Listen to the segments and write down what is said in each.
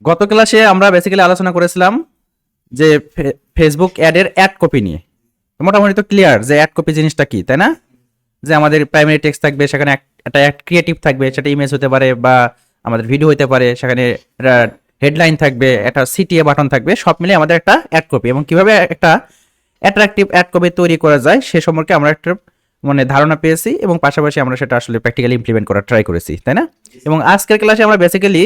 গত ক্লাসে আমরা বেসিক্যালি আলোচনা করেছিলাম যে ফেসবুক অ্যাডের অ্যাড কপি নিয়ে। মোটামুটি তো ক্লিয়ার যে অ্যাড কপি জিনিসটা কি, তাই না? যে আমাদের প্রাইমারি টেক্সট থাকবে, সেখানে একটা ক্রিয়েটিভ থাকবে, সেটা ইমেজ হতে পারে বা আমাদের ভিডিও হতে পারে, সেখানে হেডলাইন থাকবে, একটা সিটিএ বাটন থাকবে, সব মিলে আমাদের একটা অ্যাড কপি। এবং কিভাবে একটা অ্যাট্রাকটিভ অ্যাড কপি তৈরি করা যায় সে সম্পর্কে আমরা একটা ধারণা পেয়েছি, এবং পাশাপাশি আমরা সেটা আসলে প্র্যাকটিক্যালি ইমপ্লিমেন্ট করার ট্রাই করেছি, তাই না? এবং আজকের ক্লাসে আমরা বেসিক্যালি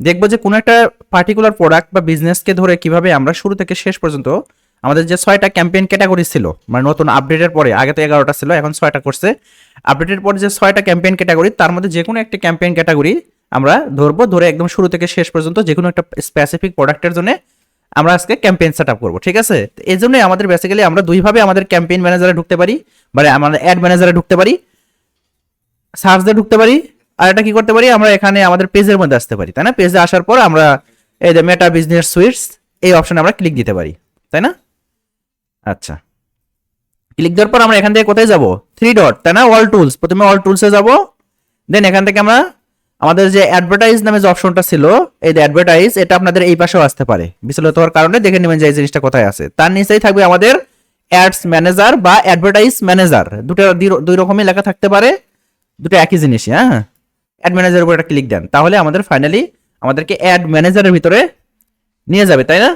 দেখবো যে কোনো একটা পার্টিকুলার প্রোডাক্ট বা বিজনেসকে ধরে কিভাবে আমরা শুরু থেকে শেষ পর্যন্ত আমাদের যে 6টা ক্যাম্পেইন ক্যাটাগরি ছিল, মানে নতুন আপডেটের পরে, আগে তো 11টা ছিল, এখন 6টা করছে। আপডেটের পরে যে 6টা ক্যাম্পেইন ক্যাটাগরি, তার মধ্যে যে কোনো একটা ক্যাম্পেইন ক্যাটাগরি আমরা ধরবো, ধরে একদম শুরু থেকে শেষ পর্যন্ত যে কোনো একটা স্পেসিফিক প্রোডাক্টের জন্য আমরা আজকে ক্যাম্পেইন সেট আপ করবো, ঠিক আছে? এই জন্য আমাদের বেসিক্যালি আমরা দুইভাবে আমাদের ক্যাম্পেইন ম্যানেজারে ঢুকতে পারি, মানে আমাদের অ্যাড ম্যানেজারে ঢুকতে পারি, সার্চ দিয়ে ঢুকতে পারি, আর এটা কি করতে পারি, আমরা এখানে আমাদের পেজের মধ্যে আসতে পারি, তাই না? পেজে আসার পর আমরা এই যে মেটা বিজনেস সুইটস এই অপশনে আমরা ক্লিক দিতে পারি, তাই না? আচ্ছা, ক্লিক দেওয়ার পর আমরা এখান থেকে কোথায় যাব? 3 ডট, তাই না? অল টুলস, প্রথমে অল টুলসে যাব। দেন এখান থেকে আমরা আমাদের যে অ্যাডভার্টাইজ নামে যে অপশনটা ছিল, এই যে অ্যাডভার্টাইজ, এটা আপনাদের এই পাশেও আসতে পারে। বিচলিত হওয়ার কারণে দেখে নেবেন যে এই জিনিসটা কোথায় আছে। তার নিচেই থাকবে আমাদের অ্যাডস ম্যানেজার বা অ্যাডভার্টাইজ ম্যানেজার, দুই রকমই লেখা থাকতে পারে, দুটো একই জিনিসই। হ্যাঁ, অ্যাড ম্যানেজারের উপর একটা ক্লিক দেন, তাহলে আমাদের ফাইনালি আমাদেরকে অ্যাড ম্যানেজারের ভিতরে নিয়ে যাবে, তাই না?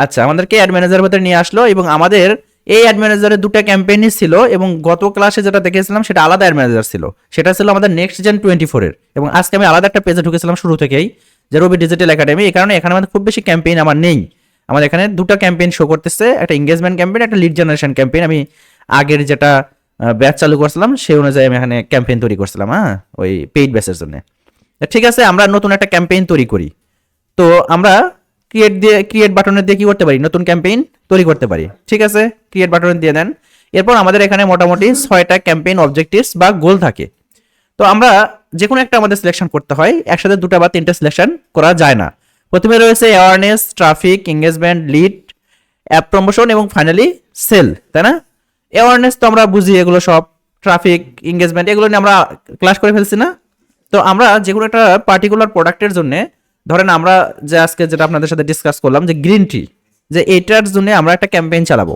আচ্ছা, আমাদেরকে অ্যাড ম্যানেজারের ভিতরে নিয়ে আসলো, এবং আমাদের এই অ্যাড ম্যানেজারে দুটো ক্যাম্পেইনই ছিল, এবং গত ক্লাসে যেটা দেখেছিলাম সেটা আলাদা অ্যাড ম্যানেজার ছিল, সেটা ছিল আমাদের নেক্সট জেন 24 এর। এবং আজকে আমি আলাদা একটা পেজে ঢুকেছিলাম শুরু থেকেই, যে রবি ডিজিটাল একাডেমি। এই কারণে এখানে আমাদের খুব বেশি ক্যাম্পেইন আমার নেই। আমাদের এখানে দুটো ক্যাম্পেইন শো করতেছে, একটা এঙ্গেজমেন্ট ক্যাম্পেইন, একটা লিড জেনারেশন ক্যাম্পেইন। আমি আগের যেটা ব্যাচ চালু করছিলাম সেই অনুযায়ী আমি এখানে ক্যাম্পেইন তৈরি করছিলাম, হ্যাঁ, ওই পেইড ব্যাচের জন্য। ঠিক আছে, আমরা নতুন একটা ক্যাম্পেইন তৈরি করি। তো আমরা ক্রিয়েট বাটনের দিয়ে কি করতে পারি, নতুন ক্যাম্পেইন তৈরি করতে পারি। ঠিক আছে, ক্রিয়েট বাটন দিয়ে দেন। এরপর আমাদের এখানে মোটামুটি 6টা ক্যাম্পেইন অবজেক্টিভস বা গোল থাকে। তো আমরা যে কোনো একটা আমাদের সিলেকশন করতে হয়, একসাথে 2টা বা 3টা সিলেকশন করা যায় না। প্রথমে রয়েছে awareness, traffic, engagement, lead, app promotion এবং ফাইনালি সেল, তাই না? অ্যাওয়ারনেস তো আমরা বুঝি, এগুলো সব ট্রাফিক, এঙ্গেজমেন্ট এগুলো নিয়ে আমরা ক্লাস করে ফেলছি না? তো আমরা যে কোনো একটা পার্টিকুলার প্রোডাক্টের জন্য, ধরেন আমরা যে আজকে যেটা আপনাদের সাথে ডিসকাস করলাম যে গ্রিন টি, যে এটার জন্য আমরা একটা ক্যাম্পেইন চালাবো।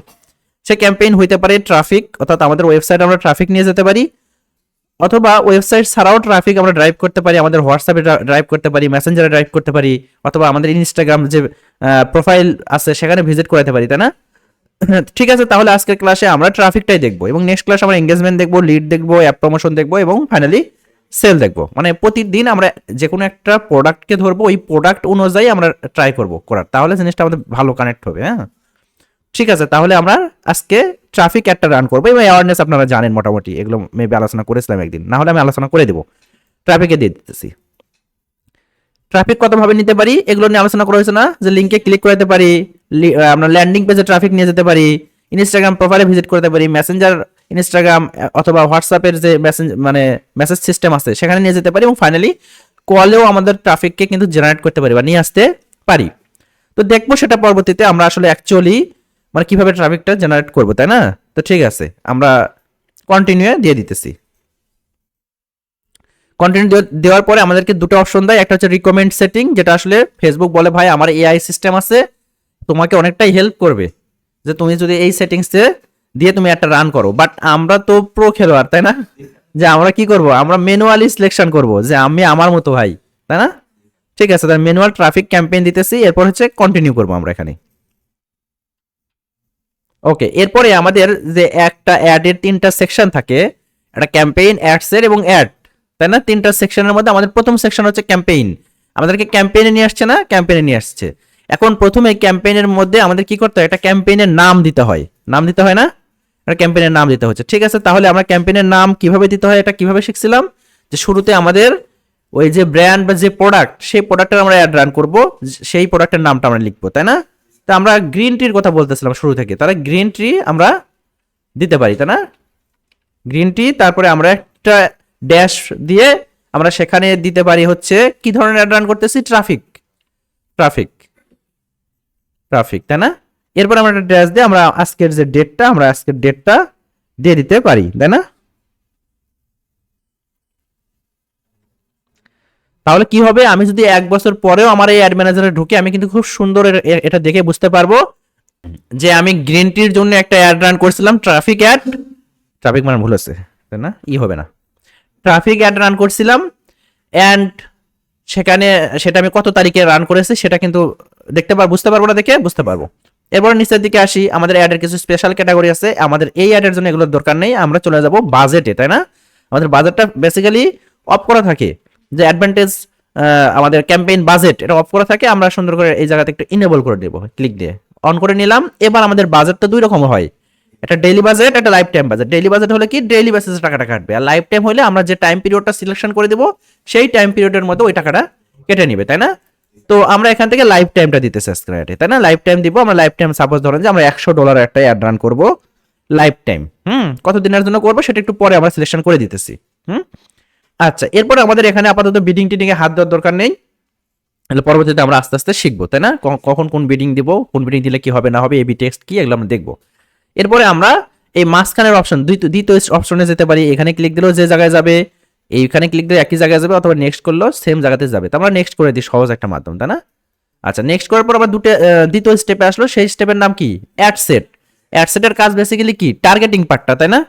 সে ক্যাম্পেইন হইতে পারে ট্রাফিক, অর্থাৎ আমাদের ওয়েবসাইটে আমরা ট্রাফিক নিয়ে যেতে পারি, অথবা ওয়েবসাইট ছাড়াও ট্রাফিক আমরা ড্রাইভ করতে পারি, আমাদের হোয়াটসঅ্যাপে ড্রাইভ করতে পারি, মেসেঞ্জারে ড্রাইভ করতে পারি, অথবা আমাদের ইনস্টাগ্রাম যে প্রোফাইল আছে সেখানে ভিজিট করাতে পারি, তাই না? ঠিক আছে, তাহলে আজকের ক্লাসে আমরা ট্রাফিকটাই দেখবো, এবং নেক্সট ক্লাসে আমরা এঙ্গেজমেন্ট দেখবো, লিড দেখবো, অ্যাপ প্রমোশন দেখবো, এবং ফাইনালি সেল দেখবো। মানে প্রতিদিন আমরা যে কোনো একটা প্রোডাক্টকে ধরবো, ওই প্রোডাক্ট অনুযায়ী আমরা ট্রাই করবো করার, তাহলে জিনিসটা আমাদের ভালো কানেক্ট হবে। হ্যাঁ, ঠিক আছে, তাহলে আমরা আজকে ট্রাফিক একটা রান করবো, এবং অ্যাওয়ারনেস আপনারা জানেন মোটামুটি, এগুলো মেবি আলোচনা করেছিলাম একদিন, না হলে আমি আলোচনা করে দেবো। ট্রাফিকে দিয়ে দিতেছি। ট্রাফিক কতভাবে নিতে পারি এগুলো নিয়ে আলোচনা করা হয়েছে না? যে লিঙ্কে ক্লিক করতে পারি, আমরা ল্যান্ডিং পেজে ট্রাফিক নিয়ে যেতে পারি, ইনস্টাগ্রাম প্রোফাইলে ভিজিট করতে পারি, মেসেঞ্জার, ইনস্টাগ্রাম অথবা হোয়াটসঅ্যাপের যে মেসেজ সিস্টেম আছে সেখানে নিয়ে যেতে পারি, এবং ফাইনালি কলেও আমাদের ট্রাফিককে কিন্তু জেনারেট করতে পারি বা নিয়ে আসতে পারি। তো দেখবো সেটা পরবর্তীতে আমরা আসলে অ্যাকচুয়ালি কিভাবে ট্রাফিকটা জেনারেট করবো, তাই না? তো ঠিক আছে, আমরা কন্টিনিউ দিয়ে দিতেছি। কন্টেন্ট দেওয়ার পরে আমাদেরকে দুটো অপশন দেয়, একটা হচ্ছে রিকমেন্ড সেটিং, যেটা আসলে ফেসবুক বলে ভাই আমার এআই সিস্টেম আছে, তোমাকে অনেকটাই হেল্প করবে, যে তুমি যদি এই সেটিংসে দিয়ে তুমি একটা রান করো। বাট আমরা তো প্রো খেলোয়াড়, তাই না? যে আমরা কি করব, আমরা ম্যানুয়ালি সিলেকশন করব, যে আমি আমার মতো ভাই, তাই না? ঠিক আছে, তাহলে ম্যানুয়াল ট্রাফিক ক্যাম্পেইন দিতেছি, এরপর হচ্ছে কন্টিনিউ করবো আমরা এখানে। ওকে, এরপরে আমাদের যে একটা অ্যাডের 3টা সেকশন থাকে, একটা ক্যাম্পেইন, অ্যাডসের এবং অ্যাড, তাই না? 3টা সেকশনের মধ্যে আমাদের প্রথম সেকশন হচ্ছে ক্যাম্পেইন। আমাদেরকে ক্যাম্পেইনে নিয়ে আসছে না? ক্যাম্পেইনে নিয়ে আসছে। এখন প্রথমে ক্যাম্পেইনের মধ্যে আমাদের কি করতে হয়, একটা ক্যাম্পেইনের নাম দিতে হয়, নাম দিতে হয় না? একটা ক্যাম্পেইনের নাম দিতে হচ্ছে। ঠিক আছে, তাহলে আমরা ক্যাম্পেইনের নাম কিভাবে দিতে হয় এটা কিভাবে শিখছিলাম, যে শুরুতে আমাদের ওই যে ব্র্যান্ড বা যে প্রোডাক্ট, সেই প্রোডাক্টের আমরা অ্যাড রান করব, সেই প্রোডাক্টের নামটা আমরা লিখবো, তাই না? তা আমরা গ্রিন টির কথা বলতেছিলাম শুরু থেকে, তাহলে গ্রিন টি আমরা দিতে পারি, তাই না? গ্রিন টি, তারপরে আমরা একটা ড্যাশ দিয়ে আমরা সেখানে দিতে পারি হচ্ছে কি ধরনের অ্যাড রান করতেছি, ট্রাফিক, ট্রাফিক, ট্রাফিক, তাই না? এরপর আমরা একটা ড্যাশ দিয়ে আমরা আজকের যে ডেটটা, আমরা আজকের ডেটটা দিয়ে দিতে পারি, তাই না? তাহলে কি হবে, আমি যদি 1 বছর পরেও আমার এই অ্যাড ম্যানেজারে ঢুকে আমি কিন্তু খুব সুন্দর এটা দেখে বুঝতে পারবো যে আমি গ্রিন টির জন্য একটা অ্যাড রান করছিলাম, ট্রাফিক মানে ভুল আছে তাই না, হবে না, ট্রাফিক অ্যাড রান করছিলাম, অ্যান্ড সেখানে সেটা আমি কত তারিখে রান করেছি সেটা কিন্তু বুঝতে পারবো না, দেখে বুঝতে পারবো। এরপর নিচের দিকে আসি, আমাদের অ্যাডের কিছু স্পেশাল ক্যাটাগরি আছে, আমাদের এই অ্যাডের জন্য এগুলোর দরকার নেই, আমরা চলে যাব বাজেটে, তাই না? আমাদের বাজেটটা বেসিক্যালি অফ করা থাকে, যে অ্যাডভান্টেজ আমাদের ক্যাম্পেইন বাজেট এটা অফ করা থাকে, আমরা সুন্দর করে এই জায়গাতে একটু ইনেবল করে দেবো, ক্লিক দিয়ে অন করে নিলাম। এবার আমাদের বাজেটটা দুই রকম হয়, একটা ডেইলি বাজেট, একটা life time budget. Daily budget হলে কি ডেইলি বেসিসে টাকাটা কাটবে, আর লাইফ টাইম হলে আমরা যে টাইম পিরিয়ডটা সিলেকশন করে দেবো সেই টাইম পিরিয়ডের মধ্যে ওই টাকাটা কেটে নিবে, তাই না? তো আমরা এখান থেকে লাইফ টাইমটা দিতে চেষ্টা করি, তাই না? লাইফ টাইম দিব আমরা, লাইফ টাইম সাপোজ ধরেন যে আমরা $100 একটা অ্যাড রান করবো লাইফ টাইম, কত দিনের জন্য করবো সেটা একটু পরে আমরা সিলেকশন করে দিতেছি। আচ্ছা, এরপরে আমাদের এখানে আপাতত বিডিং টিডিং এ হাত দেওয়ার দরকার নেই, তাহলে পরবর্তীতে আমরা আস্তে আস্তে শিখবো, তাই না? কখন কোন বিডিং দিব, কোন বিডিং দিলে কি হবে না হবে, এবি টেক্সট কি, এগুলো আমরা দেখবো। এরপরে আমরা এই মাঝখানের অপশন দ্বিতীয় অপশনে যেতে পারি, এখানে ক্লিক দিলেও যে জায়গায় যাবে, এইখানে ক্লিক দিলে একই জায়গায় যাবে, অথবা নেক্সট করলেও সেম জায়গাতে যাবে। তো আমরা নেক্সট করে দিই, সহজ একটা মাধ্যম, তাই না? আচ্ছা, নেক্সট করার পর আবার দ্বিতীয় স্টেপে আসলো, সেই স্টেপের নাম কি, অ্যাড সেট। অ্যাড সেটের কাজ বেসিক্যালি কি, টার্গেটিং পার্টটা, তাই না?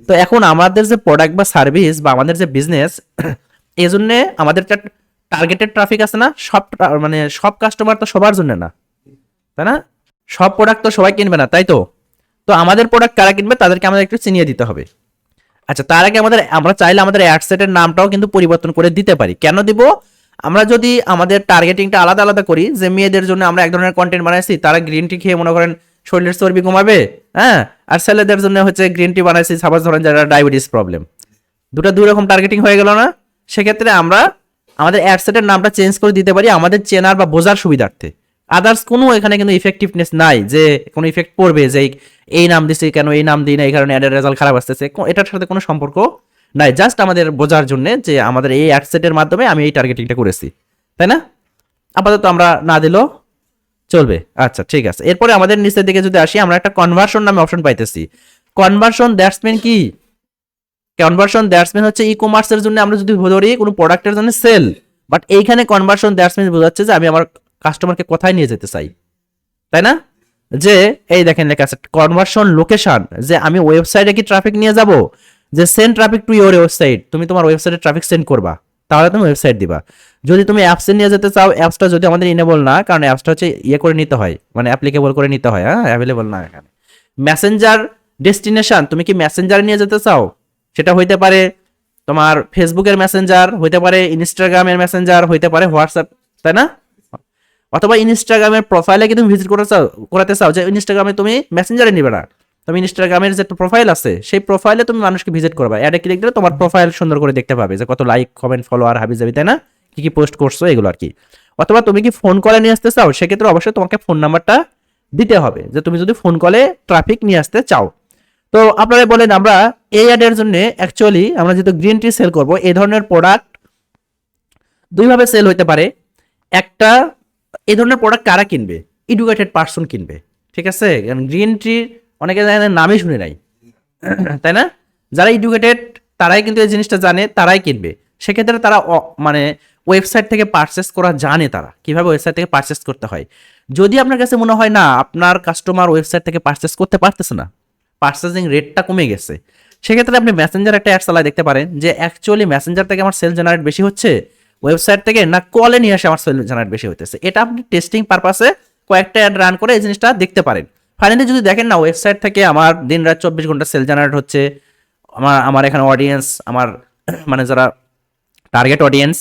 তো এখন আমাদের যে প্রোডাক্ট বা সার্ভিস বা আমাদের যে বিজনেস, এই জন্য আমাদের টার্গেটেড ট্রাফিক আছে না, মানে সব কাস্টমার তো সবার জন্য না, তাই না? সব প্রোডাক্ট তো সবাই কিনবে না, তাই তো? তো আমাদের প্রোডাক্ট কারা কিনবে তাদেরকে আমাদের একটু চিনিয়ে দিতে হবে। আচ্ছা, তার আগে আমরা চাইলে আমাদের অ্যাড সেটের নামটাও কিন্তু পরিবর্তন করে দিতে পারি। কেন দিব, আমরা যদি আমাদের টার্গেটিংটা আলাদা আলাদা করি, যে মেয়েদের জন্য আমরা এক ধরনের কন্টেন্ট বানাইছি, তারা গ্রিন টি খেয়ে মনে করেন শরীরের চর্বি কমাবে, হ্যাঁ, আর ছেলেদের জন্য হচ্ছে গ্রিন টি বানাইছি সাপোজ ধরেন যারা ডায়াবেটিস প্রবলেম, দুই রকম টার্গেটিং হয়ে গেল না? সেক্ষেত্রে আমরা আমাদের অ্যাড সেটের নামটা চেঞ্জ করে দিতে পারি আমাদের চেনার বা বোঝার সুবিধার্থে। আদার্স কোনো এখানে কিন্তু ইফেক্টিভনেস নাই, যে কোনো ইফেক্ট পড়বে যে এই নাম দিছি কেন, এই নাম দিই না এই কারণে অ্যাডের রেজাল্ট খারাপ আসতেছে, এটার সাথে কোনো সম্পর্ক নাই। জাস্ট আমাদের বোঝার জন্য যে আমাদের এই অ্যাড সেটের মাধ্যমে আমি এই টার্গেটিংটা করেছি, তাই না? আপাতত আমরা না দিলেও চলবে। আচ্ছা, ঠিক আছে। এরপরে আমাদের নিচের দিকে যদি আসি, আমরা একটা কনভার্সন নামে অপশন পাইতেছি। কনভার্সন দ্যাটস মিন কি, কনভার্সন দ্যাটস মিন হচ্ছে ই কমার্সের জন্য আমরা যদি ধরি কোনো প্রোডাক্টের জন্য সেল, বাট এইখানে কনভার্সন দ্যাটস মিন বোঝাচ্ছে যে আমি আমার কাস্টমারকে কোথায় নিয়ে যেতে চাই, তাই না? যে এই দেখেন লেখা আছে কনভার্সন লোকেশন, যে আমি ওয়েবসাইটে কি ট্রাফিক নিয়ে যাব, যে send traffic to your website, তুমি তোমার ওয়েবসাইটে ট্রাফিক সেন্ড করবা, তাহলে তুমি ওয়েবসাইট দিবা। যদি তুমি অ্যাপসে নিয়ে যেতে চাও, অ্যাপসটা যদি আমাদের ইনেবল না, কারণ অ্যাপসটা হচ্ছে করে নিতে হয়, মানে অ্যাপ্লিকেবল করে নিতে হয়, হ্যাঁ, অ্যাভেলেবল না এখানে। মেসেঞ্জার ডেস্টিনেশন, তুমি কি মেসেঞ্জার নিয়ে যেতে চাও, সেটা হইতে পারে তোমার ফেসবুকের মেসেঞ্জার, হইতে পারে ইনস্টাগ্রামের মেসেঞ্জার, হইতে পারে হোয়াটসঅ্যাপ, তাই না? অথবা ইনস্টাগ্রামের প্রোফাইলে কি তুমি ভিজিট করাতে চাও, যে ইনস্টাগ্রামে তুমি মেসেঞ্জারে নিবে না, তুমি ইনস্টাগ্রামের যে প্রোফাইল আছে সেই প্রোফাইলে তুমি মানুষকে ভিজিট করবা, অ্যাডে ক্লিক দিলে তোমার প্রোফাইল সুন্দর করে দেখতে পাবে যে কত লাইক কমেন্ট ফলোয়ার হাবি যাবি, তাই না? কি কি পোস্ট করছো এগুলো আর কি। অথবা তুমি কি ফোন কলে নিয়ে আসতে চাও, সেক্ষেত্রে অবশ্যই তোমাকে ফোন নাম্বারটা দিতে হবে, যে তুমি যদি ফোন কলে ট্রাফিক নিয়ে আসতে চাও। তো আপনারা বলেন, আমরা এই অ্যাডের জন্য অ্যাকচুয়ালি আমরা যেহেতু গ্রিন টি সেল করব, এই ধরনের প্রোডাক্ট দুইভাবে সেল হইতে পারে। একটা, এই ধরনের প্রোডাক্ট কারা কিনবে, এডুকেটেড পার্সন কিনবে, ঠিক আছে? কারণ গ্রিন টি অনেকে নামই শুনে নাই, তাই না? যারা এডুকেটেড তারাই কিন্তু এই জিনিসটা জানে, তারাই কিনবে। সেক্ষেত্রে তারা মানে ওয়েবসাইট থেকে পারচেস করা জানে, তারা কিভাবে ওয়েবসাইট থেকে পারচেস করতে হয়। যদি আপনার কাছে মনে হয় না আপনার কাস্টমার ওয়েবসাইট থেকে পারচেস করতে পারতেছে না, পারচেসিং রেটটা কমে গেছে, সেক্ষেত্রে আপনি মেসেঞ্জার একটা অ্যাড চালায় দেখতে পারেন, যে অ্যাকচুয়ালি মেসেঞ্জার থেকে আমার সেল জেনারেট বেশি হচ্ছে ওয়েবসাইট থেকে, না কলে নিয়ে আসে আমার সেল জেনারেট বেশি হতেছে। এটা আপনি টেস্টিং পারপাসে কয়েকটা অ্যাড রান করে এই জিনিসটা দেখতে পারেন। ফাইনালি যদি দেখেন না ওয়েবসাইট থেকে আমার দিন রাত 24 ঘন্টা সেল জেনারেট হচ্ছে, আমার এখানে অডিয়েন্স, আমার মানে যারা টার্গেট অডিয়েন্স,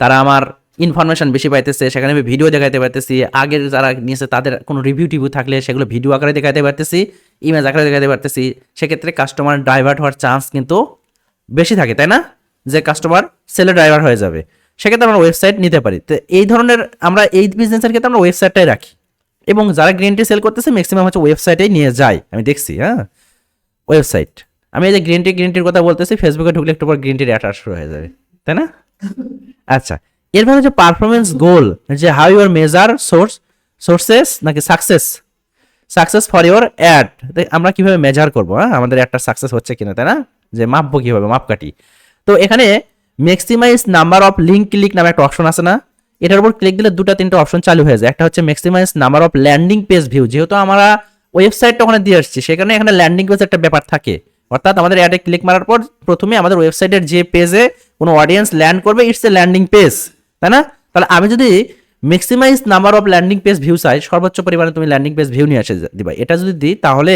তারা আমার ইনফরমেশন বেশি পাইতেছে, সেখানে আমি ভিডিও দেখাতে পারতেছি, আগের যারা নিয়েছে তাদের কোনো রিভিউ টিভিউ থাকলে সেগুলো ভিডিও আকারে দেখাতে পারতেছি, ইমেজ আকারে দেখাতে পারতেছি, সেক্ষেত্রে কাস্টমার ডাইভার্ট হওয়ার চান্স কিন্তু বেশি থাকে, তাই না? যে কাস্টমার সেলে ডাইভার্ট হয়ে যাবে, সেক্ষেত্রে আমরা ওয়েবসাইট নিতে পারি। তো এই ধরনের আমরা এই বিজনেসের ক্ষেত্রে আমরা ওয়েবসাইটটাই রাখি, এবং যারা গ্রিন টি সেল করতেছে ম্যাক্সিমাম হচ্ছে ওয়েবসাইটেই নিয়ে যায়, আমি দেখছি, হ্যাঁ, ওয়েবসাইট। আমি এই যে গ্রিন টির কথা বলতেছি, ফেসবুকে ঢুকলে একটু পর গ্রিন টির অ্যাড শুরু হয়ে যাবে, তাই না? আচ্ছা, এরপরে হচ্ছে পারফরমেন্স গোল, যে হাউ ইউর মেজার সোর্সেস নাকি সাকসেস ফর ইউর অ্যাড, আমরা কিভাবে মেজার করবো, হ্যাঁ, আমাদের একটা সাকসেস হচ্ছে কিনা, তাই না? যে মাপবো কিভাবে, মাপকাঠি। তো এখানে maximize number of link click নামে একটা অপশন আছে না, এটার উপর ক্লিক দিলে 2-3টা অপশন চালু হয়ে যায়। একটা হচ্ছে maximize number of landing page view, যেহেতু আমরা ওয়েবসাইটটা ওখানে দিয়ে আসছি সেখানে এখানে ল্যান্ডিং পেজ একটা ব্যাপার থাকে, অর্থাৎ আমাদের অ্যাডে ক্লিক মারার পর প্রথমে আমাদের ওয়েবসাইটের যে পেজে কোনো অডিয়েন্স ল্যান্ড করবে ইটস এ ল্যান্ডিং পেজ, তাই না? তাহলে আমি যদি maximize number of landing page view চাই, সর্বোচ্চ পরিমাণে তুমি ল্যান্ডিং পেজ ভিউ নিয়ে এসে দিবা, এটা যদি দিই তাহলে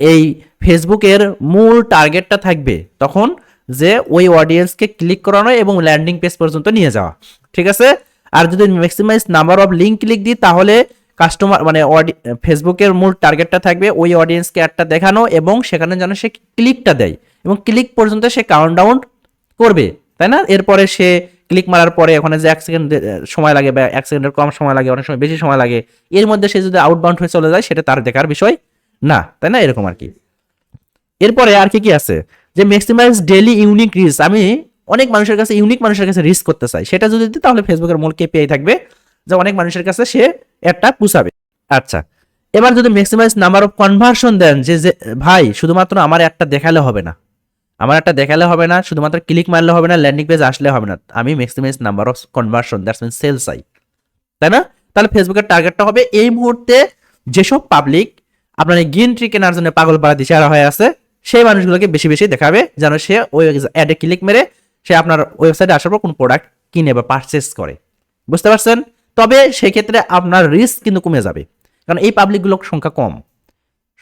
এই ফেসবুকের মূল টার্গেটটা থাকবে তখন যে ওই অডিয়েন্সকে ক্লিক করানো এবং ল্যান্ডিং পেজ পর্যন্ত নিয়ে যাওয়া, ঠিক আছে? আর যদি maximize number of link click দিই তাহলে কাস্টমার মানে ফেসবুকের মূল টার্গেটটা থাকবে ওই অডিয়েন্সকে অ্যাডটা দেখানো এবং সেখানে যেন সে ক্লিকটা দেয় এবং ক্লিক পর্যন্ত সে কাউন্টডাউন করবে, তাই না? এরপরে সে ক্লিক মারার পরে ওখানে যে 1 সেকেন্ড সময় লাগে বা 1 সেকেন্ডের কম সময় লাগে, অনেক সময় বেশি সময় লাগে, এর মধ্যে সে যদি আউটবাউন্ড হয়ে চলে যায় সেটা তার দেখার বিষয় না, তাই না? এরকম আর কি। এরপরে আর কি কি আছে যে ম্যাক্সিমাইজ ডেইলি ইউনিক রিচ, আমি অনেক মানুষের কাছে ইউনিক মানুষের কাছে রিচ করতে চাই, সেটা যদি দিই তাহলে ফেসবুকের মূল কেপিআই থাকবে যে অনেক মানুষের কাছে সে একটা পুষাবে। আচ্ছা, এবার যদি ম্যাক্সিমাইজ নাম্বার অফ কনভার্সন দেন যে ভাই শুধুমাত্র আমার একটা দেখালে হবে না, আমার একটা দেখালে হবে না, শুধুমাত্র ক্লিক মারলে হবে না, ল্যান্ডিং পেজ আসলে হবে না, আমি maximize number of conversion that's mean sale চাই, তাই না? তাহলে ফেসবুকের টার্গেটটা হবে এই মুহূর্তে যেসব পাবলিক আপনার এই গ্রিন ট্রি কেনার জন্য পাগল পাড়া দিশারা হয়ে আছে সেই মানুষগুলোকে বেশি বেশি দেখাবে যেন সে ওই অ্যাডে ক্লিক মেরে সে আপনার ওয়েবসাইটে আসার পর কোনো প্রোডাক্ট কিনে বা পারচেস করে, বুঝতে পারছেন? তবে সেই ক্ষেত্রে আপনার রিস্ক কিন্তু কমে যাবে, কারণ এই পাবলিকগুলোর সংখ্যা কম,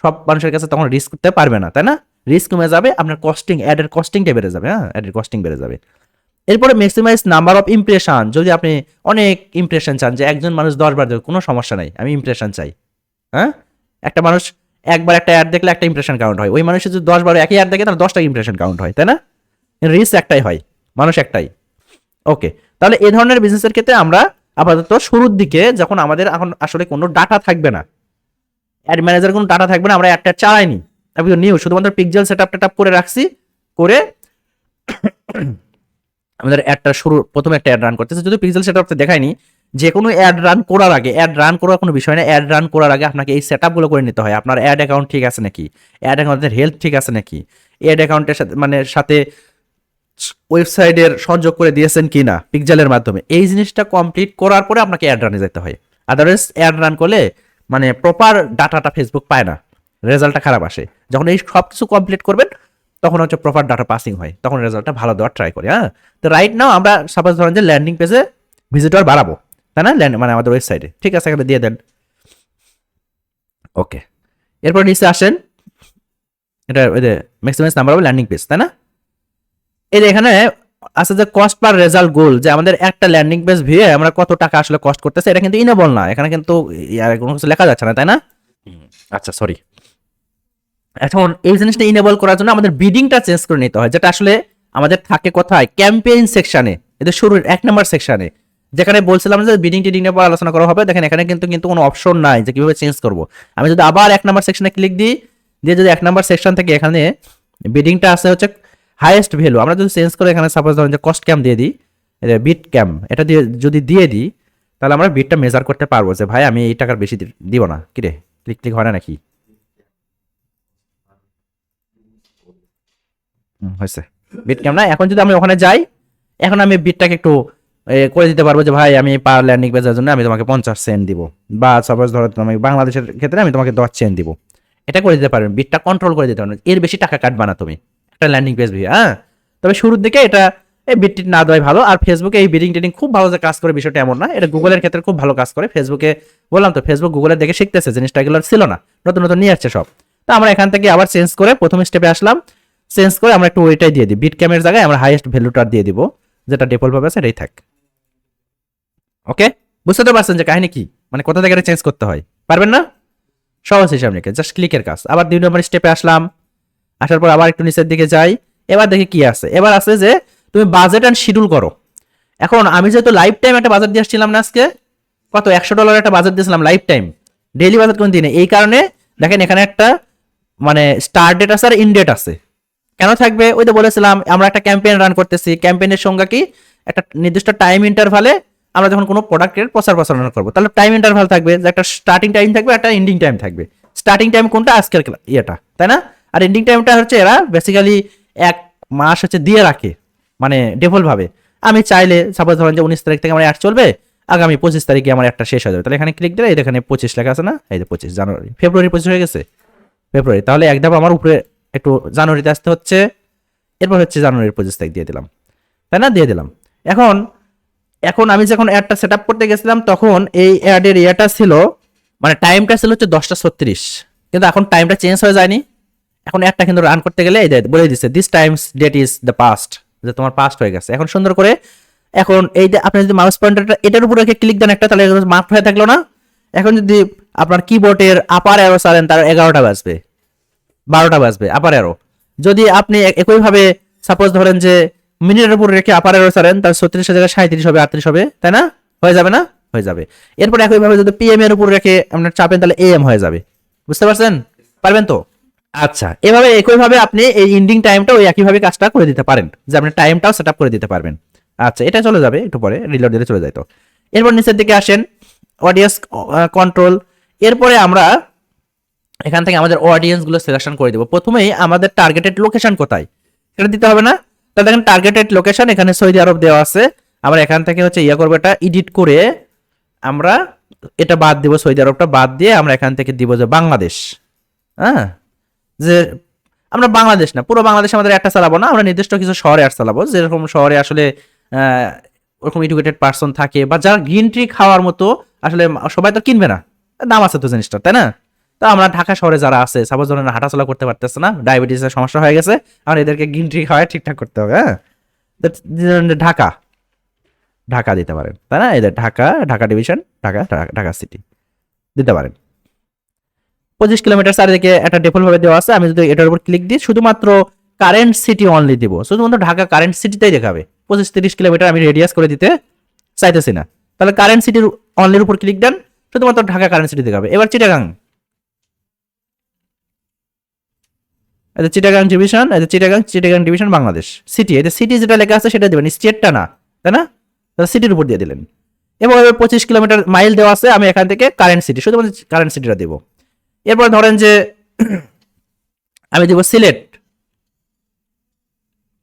সব মানুষের কাছে তখন রিস্ক করতে পারবে না, তাই না? রিস্ক কমে যাবে, আপনার কস্টিং অ্যাডের কস্টিংটা বেড়ে যাবে, হ্যাঁ অ্যাডের কস্টিং বেড়ে যাবে। এরপরে ম্যাক্সিমাইজ নাম্বার অফ ইমপ্রেশন, যদি আপনি অনেক ইমপ্রেশন চান যে একজন মানুষ 10 বার দেখে কোনো সমস্যা নাই, আমি ইমপ্রেশন চাই, হ্যাঁ একটা মানুষ একবার একটা অ্যাড দেখলে একটা ইমপ্রেশন কাউন্ট হয়, ওই মানুষের যদি 10 বার একই অ্যাড দেখে তাহলে 10টা ইমপ্রেশন কাউন্ট হয়, তাই না? রিস্ক একটাই হয়, মানুষ একটাই। ওকে, তাহলে এই ধরনের বিজনেসের ক্ষেত্রে আমরা আপাতত শুরুর দিকে যখন আমাদের এখন আসলে কোনো ডাটা থাকবে না, অ্যাড ম্যানেজার কোনো ডাটা থাকবে না, আমরা অ্যাডটা চালাইনি, আমি নিউ শুধুমাত্র পিক্সেল সেটআপ করে রাখছি, করে আমাদের অ্যাডটা শুরু প্রথমে একটা অ্যাড রান করতেছে, যদি পিক্সেল সেটআপটা দেখায়নি, যে কোনো অ্যাড রান করার আগে, অ্যাড রান করার কোনো বিষয় না, অ্যাড রান করার আগে আপনাকে এই সেটআপগুলো করে নিতে হয়, আপনার অ্যাড অ্যাকাউন্ট ঠিক আছে নাকি, অ্যাড অ্যাকাউন্টের হেলথ ঠিক আছে নাকি, অ্যাড অ্যাকাউন্টের সাথে মানে সাথে ওয়েবসাইটের সংযোগ করে দিয়েছেন কিনা পিক্সেলের মাধ্যমে, এই জিনিসটা কমপ্লিট করার পরে আপনাকে অ্যাড রানে যেতে হয়, আদারওয়াইজ অ্যাড রান করলে মানে প্রপার ডাটাটা ফেসবুক পায় না, রেজাল্টটা খারাপ আসে। যখন এই সব কিছু কমপ্লিট করবেন তখন হচ্ছে প্রপার ডাটা পাসিং হয়, তখন রেজাল্টটা ভালো দেওয়ার ট্রাই করি। হ্যাঁ, তো রাইট নাও আমরা সাপোজ ধরেন যে ল্যান্ডিং পেজে ভিজিটর বাড়াবো, তাই না? মানে আমাদের ওয়েবসাইটে, ঠিক আছে, এখানে দিয়ে দেন। ওকে, এরপর নিচে আসেন, এটা maximize number of landing page, তাই না? এই যে এখানে আছে যে কস্ট পার রেজাল্ট গোল, যে আমাদের একটা ল্যান্ডিং পেজ ভিউ আমরা কত টাকা আসলে কস্ট করতেছে, এটা কিন্তু ইনেবল না, এখানে কিন্তু কোনো কিছু লেখা যাচ্ছে না, তাই না? আচ্ছা সরি, এখন এই জিনিসটা ইনেবল করার জন্য আমাদের বিডিংটা চেঞ্জ করে নিতে হয়, যেটা আসলে আমাদের থাকে কোথায়, ক্যাম্পেইন সেকশনে, এদের শুরুর 1 নম্বর সেকশনে, যেখানে বলছিলাম যে বিডিং টিডিং নিয়ে আলোচনা করা হবে। দেখেন এখানে কিন্তু কোনো অপশন নাই যে কিভাবে চেঞ্জ করব। আমি যদি আবার 1 নম্বর সেকশনে ক্লিক দিই, দিয়ে যদি 1 নম্বর সেকশন থেকে এখানে বিডিংটা আছে হচ্ছে হাইয়েস্ট ভ্যালু, আমরা যদি চেঞ্জ করে এখানে সাপোজ ধরেন যে কস্ট ক্যাম দিয়ে দিই, বিট ক্যাম এটা দিয়ে যদি দিয়ে দিই, তাহলে আমরা বিটটা মেজার করতে পারবো যে ভাই আমি এই টাকার বেশি দিব না। কি রে, ক্লিক হয় না নাকি? হয়েছে, বিট ক্যাম না। এখন যদি আমি ওখানে যাই, এখন আমি বিটটাকে একটু করে দিতে পারবো যে ভাই আমি পার ল্যান্ডিং পেজের জন্য আমি তোমাকে 50 সেন্ট দিব, বা সাপোজ ধরো তুমি বাংলাদেশের ক্ষেত্রে আমি তোমাকে 10 সেন্ট দিব, এটা করে দিতে পারবেন, বিটটা কন্ট্রোল করে দিতে পারবেন, এর বেশি টাকা কাটবা না তুমি একটা ল্যান্ডিং পেজ ভিউ। হ্যাঁ, তবে শুরুর দিকে এটা এই বিট টিট না দেওয়াই ভালো। আর ফেসবুকে এই বিডিং টিডিং খুব ভালো যে কাজ করে বিষয়টা এমন না, এটা গুগলের ক্ষেত্রে খুব ভালো কাজ করে। ফেসবুকে বললাম তো, ফেসবুক গুগলের দেখে শিখতেছে, জিনিসটা এগুলো ছিল না, নতুন নতুন নিয়ে আসছে সব। তো আমরা এখান থেকে আবার চেঞ্জ করে প্রথম স্টেপে আসলাম, চেঞ্জ করে আমরা একটু ওইটাই দিয়ে দিই, বিট ক্যামের জায়গায় আমরা হাইয়েস্ট ভ্যালুটা দিয়ে দিব, যেটা ডিফল্ট ভাবে আছে এটাই থাক। ওকে, বুঝতে তো পারছেন যে কাহিনী কি, মানে কোথা থেকে চেঞ্জ করতে হয়, পারবেন না? সহজ হিসাব নিকে জাস্ট ক্লিকের কাজ। আবার 2 নম্বর স্টেপে আসলাম, আসার পর আবার একটু নিচের দিকে যাই, এবার দেখি কি আছে। এবার আছে যে তুমি বাজেট অ্যান্ড শিডিউল করো। এখন আমি যেহেতু লাইফ টাইম একটা বাজেট দিয়ে আসছিলাম না, আজকে কত $100 একটা বাজেট দিয়েছিলাম লাইফ টাইম, ডেইলি বাজেট কোন দিনে, এই কারণে দেখেন এখানে একটা মানে স্টার্ট ডেট আছে আর ইন ডেট আছে। কেন থাকবে? ওই তো বলেছিলাম আমরা একটা ক্যাম্পেইন রান করতেছি, ক্যাম্পেইনের সংজ্ঞা কি, একটা নির্দিষ্ট টাইম ইন্টারভালে আমরা যখন কোনো প্রোডাক্টের প্রচারণা করবো, তাহলে টাইম ইন্টারভাল থাকবে, যে একটা স্টার্টিং টাইম থাকবে, একটা এন্ডিং টাইম থাকবে। স্টার্টিং টাইম কোনটা, আজকের ইয়েটা, তাই না? আর এন্ডিং টাইমটা হচ্ছে এরা বেসিক্যালি 1 মাস হচ্ছে দিয়ে রাখে, মানে ডিফল্ট ভাবে। আমি চাইলে সাপোজ ধরেন যে 19 তারিখ থেকে আমার অ্যাড চলবে, আগামী 25 তারিখে আমার একটা শেষ হয়ে যাবে, তাহলে এখানে ক্লিক দিলে এখানে 25 লেখা আছে না, এই যে 25 জানুয়ারি, ফেব্রুয়ারি 25 হয়ে গেছে, ফেব্রুয়ারি। তাহলে এক ধাপ আমার উপরে একটু জানুয়ারিতে আসতে হচ্ছে, এরপর হচ্ছে জানুয়ারির 25 তারিখ দিয়ে দিলাম, তাই না, দিয়ে দিলাম। এখন এখন আমি যখন অ্যাডটা সেট আপ করতে গেছিলাম তখন এই অ্যাডের ইয়েটা ছিল, মানে টাইমটা ছিল হচ্ছে 10:36, কিন্তু এখন টাইমটা চেঞ্জ হয়ে যায়নি। এখন অ্যাডটা কিন্তু রান করতে গেলে এই যে বলে দিচ্ছে this times date is the past, যে তোমার পাস্ট হয়ে গেছে। এখন সুন্দর করে এখন এই যে আপনি যদি মাউস পয়েন্টারটা এটার উপরে ক্লিক দেন একটা, তাহলে মার্ক হয়ে থাকলো না। এখন যদি আপনার কিবোর্ডের আপার অ্যারো চালেন, তার 11টা বাজবে, 12টা বাজবে আপার অ্যারো। যদি আপনি একইভাবে সাপোজ ধরেন যে মিনিটের উপর রেখে আপার অ্যারো চালেন, তার 36 জায়গায় 37 হবে, 38 হবে, তাই না, হয়ে যাবে না, হয়ে যাবে। এরপর একইভাবে যদি পিএম এর উপর রেখে আপনার চাপেন, তাহলে এএম হয়ে যাবে। বুঝতে পারছেন, পারবেন তো? আচ্ছা, এভাবে একইভাবে আপনি এই এন্ডিং টাইমটা ওই একইভাবে কাজটা করে দিতে পারেন, যে আপনি টাইমটাও সেট আপ করে দিতে পারবেন। আচ্ছা, এটা চলে যাবে একটু পরে, রিলোড দিলে চলে যায়। তো এরপর নিচের দিকে আসেন, অডিয়েন্স কন্ট্রোল। এরপরে আমরা এখান থেকে আমাদের অডিয়েন্স গুলো সিলেকশন করে দিব। প্রথমেই আমাদের টার্গেটেড লোকেশন কোথায় সেটা দিতে হবে না। তাহলে দেখেন টার্গেটেড লোকেশন এখানে সৌদি আরব দেওয়া আছে। আমরা এখান থেকে হচ্ছে ইয়ে করবো, এটা এডিট করে আমরা এটা বাদ দিব, সৌদি আরবটা বাদ দিয়ে আমরা এখান থেকে দিব যে বাংলাদেশ। হ্যাঁ, যে আমরা বাংলাদেশ না, পুরো বাংলাদেশ আমাদের একটা চালাবো না, আমরা নির্দিষ্ট কিছু শহরে আর চালাবো, যেরকম শহরে আসলে ওরকম এডুকেটেড পার্সন থাকে, বা যারা গ্রিন টি খাওয়ার মতো, আসলে সবাই তো কিনবে না, দাম আছে তো জিনিসটা, তাই না। তো আমরা ঢাকা শহরে যারা আছে, সাপোজ ধরেন হাঁটাচলা করতে পারতেছে না, ডায়াবেটিসের সমস্যা হয়ে গেছে, আমরা এদেরকে গ্রিন টি খাওয়ায় ঠিকঠাক করতে হবে। হ্যাঁ, ঢাকা, ঢাকা দিতে পারেন, তাই না, এদের ঢাকা, ঢাকা ডিভিশন, ঢাকা, ঢাকা সিটি দিতে পারেন। 25 কিলোমিটার চারিদিকে একটা ডিফল্ট ভাবে দেওয়া আছে। আমি যদি এটার উপর ক্লিক দিই, শুধুমাত্র কারেন্ট সিটি অনলি দিব, শুধুমাত্র ঢাকা কারেন্ট সিটিতেই দেখাবে। 25-30 কিলোমিটার আমি রেডিয়াস করে দিতে চাইতেছি না, তাহলে কারেন্ট সিটির অনলির উপর ক্লিক দেন, শুধুমাত্র ঢাকা কারেন্ট সিটি দেখাবে। এবার Chittagong, Chittagong division, Chittagong division Bangladesh city, এই সিটি যেটা লেখা আছে সেটা দিবেন, স্টেটটা না, তাই না, তাহলে সিটির উপর দিয়ে দিলেন। এবং 25 কিলোমিটার মাইল দেওয়া আছে, আমি এখান থেকে কারেন্ট সিটি, শুধুমাত্র কারেন্ট সিটিটা দিব। এরপর ধরেন যে আমি দিব সিলেট,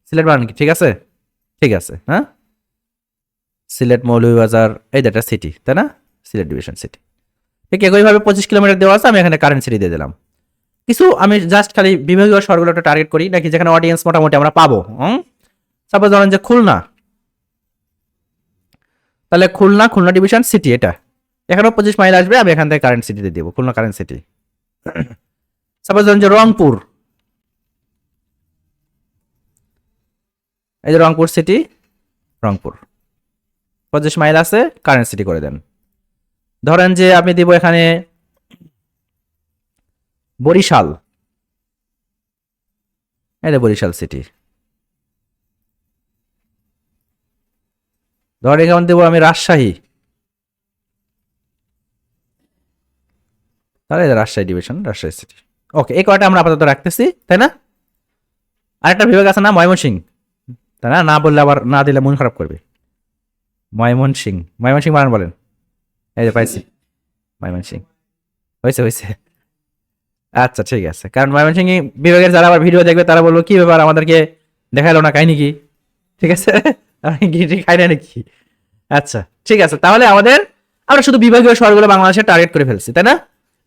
সিলেট বানান কি ঠিক আছে, ঠিক আছে, হ্যাঁ, সিলেট মৌলভীবাজার, এই যেটা সিটি, তাই না, সিলেট ডিভিশন সিটি। ঠিক একইভাবে 25 কিলোমিটার দেওয়া আছে, আমি এখানে কারেন্ট সিটি দিয়ে দিলাম। কিছু আমি জাস্ট খালি বিভাগীয় শহরগুলো একটা টার্গেট করি নাকি, যেখানে অডিয়েন্স মোটামুটি আমরা পাবো। সাপোজ ধরেন যে খুলনা, তাহলে খুলনা, খুলনা ডিভিশন সিটি, এটা এখানেও 25 মাইল আসবে, আমি এখান থেকে কারেন্ট সিটিতে দিব, খুলনা কারেন্ট সিটি। সাপোজ ধরেন যে রংপুর, এই যে রংপুর সিটি, রংপুর 25 মাইল আছে, কারেন্ট সিটি করে দেন। ধরেন যে আমি দিব এখানে বরিশাল, এই যে বরিশাল সিটি। ধরেন এখানে দেবো আমি রাজশাহী, তাহলে রাজশাহী ডিভিশন, রাজশাহী সিটি। ওকে, এই কয়টা আমরা আপাতত রাখতেছি, তাই না। আরেকটা বিভাগ আছে না, ময়মনসিং, তাই না, না বললে আবার না দিলে মন খারাপ করবে। ময়মনসিং, ময়মনসিং বানান বলেন, এই যে পাইছি ময়মনসিং, হয়েছে হয়েছে। আচ্ছা ঠিক আছে, কারণ ময়মনসিং বিভাগের যারা আবার ভিডিও দেখবে তারা বলবো কি ব্যাপার, আমাদেরকে দেখালো না, কাহিনি কি, ঠিক আছে, আমি গিটি খাই না নাকি। আচ্ছা ঠিক আছে, তাহলে আমরা শুধু বিভাগীয় শহরগুলো বাংলাদেশে টার্গেট করে ফেলছি, তাই না।